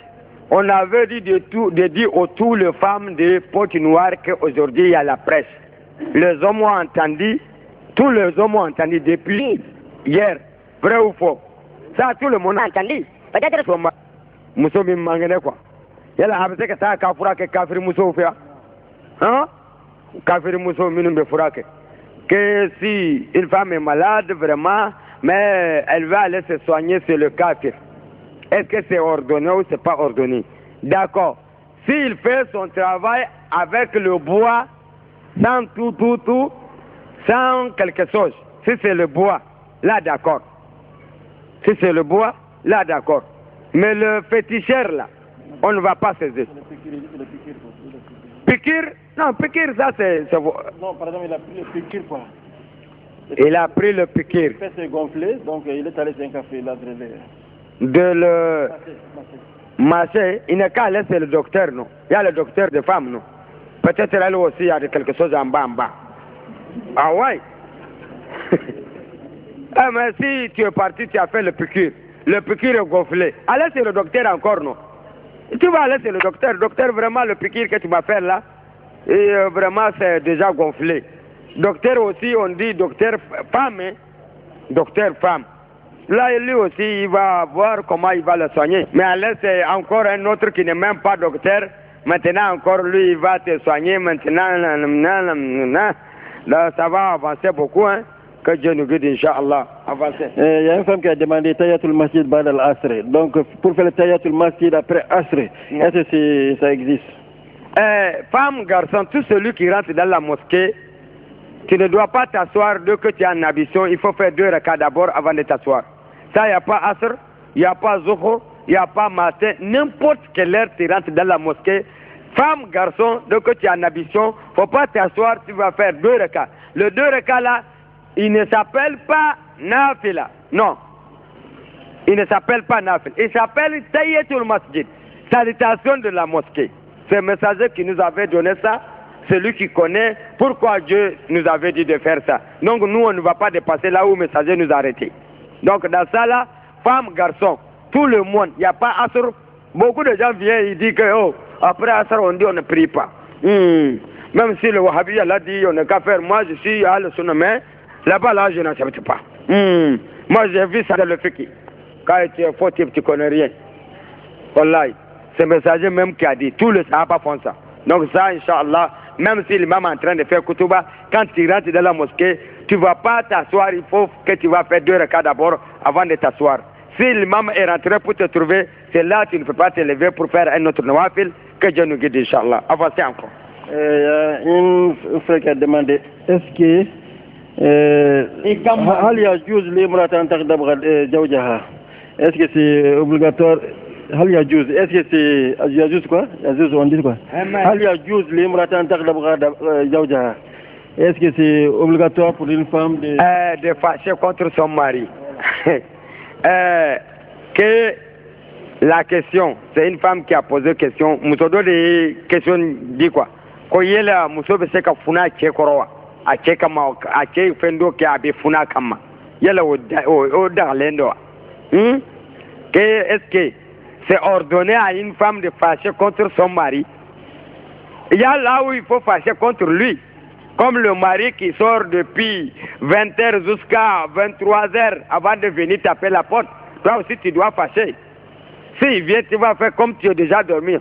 on avait dit de dire à toutes les femmes de Pointe-Noire qu'aujourd'hui il y a la presse. Les hommes ont entendu, tous les hommes ont entendu depuis hier, vrai ou faux? Ça, tout le monde a entendu. Peut-être que muso min mangene quoi. Yala habse ka ta ka fura ke kafir muso fa. Hein? Kafir muso minum be fura ke. Que si une femme est malade vraiment, mais elle va aller se soigner sur le kafir. Est-ce que c'est ordonné ou c'est pas ordonné? D'accord. S'il fait son travail avec le bois, sans tout, sans quelque chose, si c'est le bois, là d'accord. Si c'est le bois, là d'accord. Mais le féticheur là, on ne va pas saisir. Piqûre? Non, piqûre ça c'est... Non, pardon, il a pris le piqûre quoi. Il a pris le piqûre. Le fait s'est gonflé, donc il est allé sur un café, il a drillé. De le... Masser, il n'est qu'à laisser le docteur, non. Il y a le docteur de femmes, non. Peut-être elle aussi, il y a quelque chose en bas. Ah ouais. Ah, mais si tu es parti, tu as fait le piqûre. Le piqûre est gonflé. Allez c'est le docteur encore, non? Tu vas aller c'est le docteur. Docteur, vraiment, le piqûre que tu vas faire là, et vraiment, c'est déjà gonflé. Docteur aussi, on dit docteur femme, hein? Docteur femme. Là, lui aussi, il va voir comment il va le soigner. Mais allez, c'est encore un autre qui n'est même pas docteur. Maintenant, encore lui, il va te soigner. Maintenant, là, ça va avancer beaucoup, hein? Que Dieu nous guide, Inch'Allah. Avancez. Il y a une femme qui a demandé Tayatul Masjid Ba'd al-Asr. Donc, pour faire le Tayatul Masjid après Asr, est-ce que ça existe? Femme, garçon, tout celui qui rentre dans la mosquée, tu ne dois pas t'asseoir dès que tu es en ambition. Il faut faire 2 rakats d'abord avant de t'asseoir. Ça, il n'y a pas Asr, il n'y a pas Zuhur, il n'y a pas matin. N'importe quelle heure tu rentres dans la mosquée, femme, garçon, dès que tu es en ambition, il ne faut pas t'asseoir, tu vas faire 2 rakats. Le 2 rakats là, il ne s'appelle pas Nafila. Non. Il ne s'appelle pas Nafila. Il s'appelle Tahiyatul Masjid. Salutation de la mosquée. C'est le messager qui nous avait donné ça. C'est lui qui connaît pourquoi Dieu nous avait dit de faire ça. Donc nous, on ne va pas dépasser là où le messager nous a arrêtés. Donc dans ça là, femme, garçon, tout le monde, il n'y a pas Asr. Beaucoup de gens viennent et disent que oh, après Asr, on dit on ne prie pas. Même si le Wahhabi l'a dit, on n'a qu'à faire. Moi, je suis à le Sunamé. Là-bas, là, je n'accepte pas. Moi, j'ai vu ça dans le fiqh. Quand tu es fautif, tu ne connais rien. Wallahi. C'est le messager même qui a dit. Tous les Sahaba font ça. Donc ça, Inch'Allah, même si l'imam est en train de faire Koutuba, quand tu rentres dans la mosquée, tu ne vas pas t'asseoir. Il faut que tu vas faire 2 rakats d'abord avant de t'asseoir. Si l'imam est rentré pour te trouver, c'est là que tu ne peux pas te lever pour faire un autre nawafil. Que Dieu nous guide, Inch'Allah. Avancez encore. Il y a une frère qui a demandé, est-ce que هل يجوز لامرأة أن تغضب زوجها؟ Est-ce que c'est obligatoire? هل يجوز? Est-ce que c'est يجوز quoi? يجوز on dit quoi? هل يجوز لامرأة أن تغضب زوجها? Est-ce que c'est obligatoire pour une femme de fâcher contre son mari? Que la question, c'est une femme qui a posé question. Musodo de question dit quoi? Koyela muso be se ka funa che korowa. A ce kama a ce fendo ke abe funa kama yala au Darlendo. Est-ce que c'est ordonné à une femme de fâcher contre son mari? Il y a là où il faut fâcher contre lui. Comme le mari qui sort depuis 20h jusqu'à 23h avant de venir taper la porte. Toi aussi, tu dois fâcher. S'il vient, tu vas faire comme tu as déjà dormi.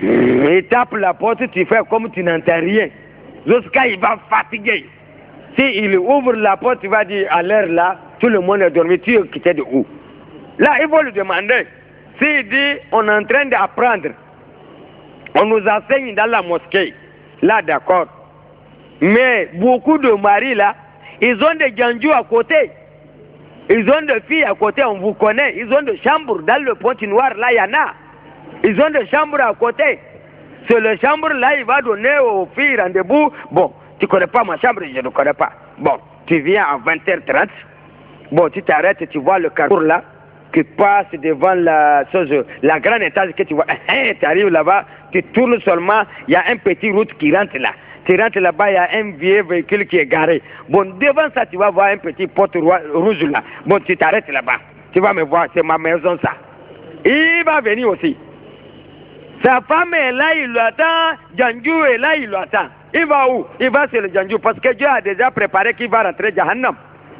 Il tape la porte, tu fais comme tu n'entends rien. Jusqu'à il va fatiguer. S'il ouvre la porte, tu vas dire à l'heure là, tout le monde est dormi, tu es quitté de où? Là, il faut lui demander. S'il dit, on est en train d'apprendre, on nous enseigne dans la mosquée. Là, d'accord. Mais beaucoup de maris là, ils ont des ganjous à côté. Ils ont des filles à côté, on vous connaît. Ils ont des chambres dans le Pointe-Noire, là, il y en a. Ils ont des chambres à côté. C'est la chambre là, il va donner aux filles rendez-vous. Bon, tu ne connais pas ma chambre, je ne connais pas. Bon, tu viens à 20h30. Bon, tu t'arrêtes, tu vois le carrefour là, qui passe devant la grande étage que tu vois. Tu arrives là-bas, tu tournes seulement, il y a un petit route qui rentre là. Tu rentres là-bas, il y a un vieux véhicule qui est garé. Bon, devant ça, tu vas voir un petit porte rouge là. Bon, tu t'arrêtes là-bas. Tu vas me voir, c'est ma maison ça. Il va venir aussi. Sa femme est là, il l'attend. Djanjou est là, il l'attend. Il va où? Il va sur le Djanjou parce que Dieu a déjà préparé qu'il va rentrer Jahannam.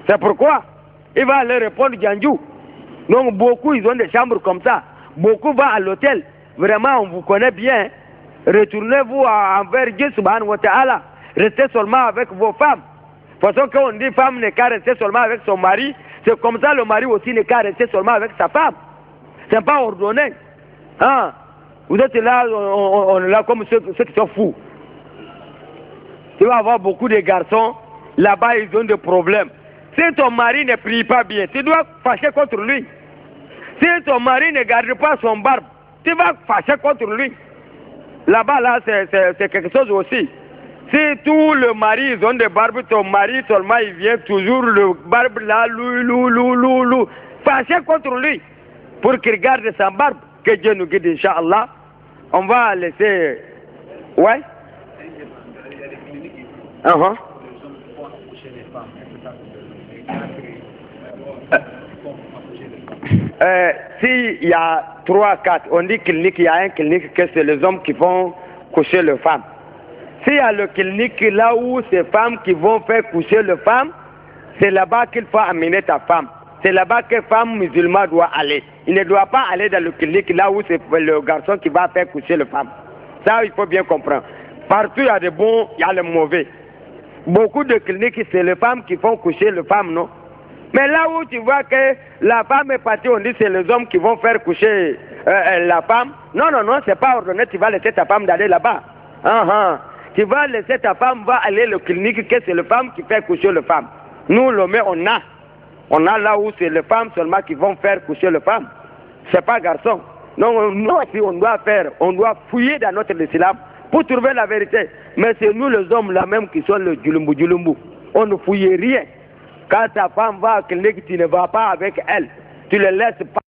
C'est pourquoi il va aller répondre Djanjou. Donc beaucoup, ils ont des chambres comme ça. Beaucoup vont à l'hôtel. Vraiment, on vous connaît bien. Retournez-vous envers Dieu subhanahu wa ta'ala. Restez seulement avec vos femmes. De toute façon, quand on dit femme n'est qu'à rester seulement avec son mari, c'est comme ça le mari aussi n'est qu'à rester seulement avec sa femme. C'est pas ordonné. Hein? Vous êtes là, on est là comme ceux qui sont fous. Tu vas avoir beaucoup de garçons, là-bas ils ont des problèmes. Si ton mari ne prie pas bien, tu dois fâcher contre lui. Si ton mari ne garde pas son barbe, tu vas fâcher contre lui. Là-bas, là, c'est quelque chose aussi. Si tous les maris ils ont des barbes, ton mari seulement il vient toujours le barbe là, lou. Fâcher contre lui pour qu'il garde sa barbe. Que Dieu nous guide, Inch'Allah. On va laisser. Ouais? S'il y a 3, 4, on dit clinique, il y a un clinique que c'est les hommes qui vont coucher les femmes. S'il y a le clinique là où ces femmes qui vont faire coucher les femmes, c'est là-bas qu'il faut amener ta femme. C'est là-bas que femme musulmane doit aller. Il ne doit pas aller dans le clinique là où c'est le garçon qui va faire coucher les femmes. Ça, il faut bien comprendre. Partout, il y a des bons, il y a les mauvais. Beaucoup de cliniques, c'est les femmes qui font coucher les femmes, non? Mais là où tu vois que la femme est partie, on dit que c'est les hommes qui vont faire coucher la femme. Non, c'est pas ordonné, tu vas laisser ta femme d'aller là-bas. Tu vas laisser ta femme va aller au clinique, que c'est les femmes qui font coucher les femmes. Nous, l'homme, on a là où c'est les femmes seulement qui vont faire coucher les femmes. C'est pas garçon. Non, nous aussi, on doit fouiller dans notre islam pour trouver la vérité. Mais c'est nous les hommes là même qui sont le djulumbu. On ne fouille rien. Quand ta femme va à clinique, tu ne vas pas avec elle. Tu ne laisses pas.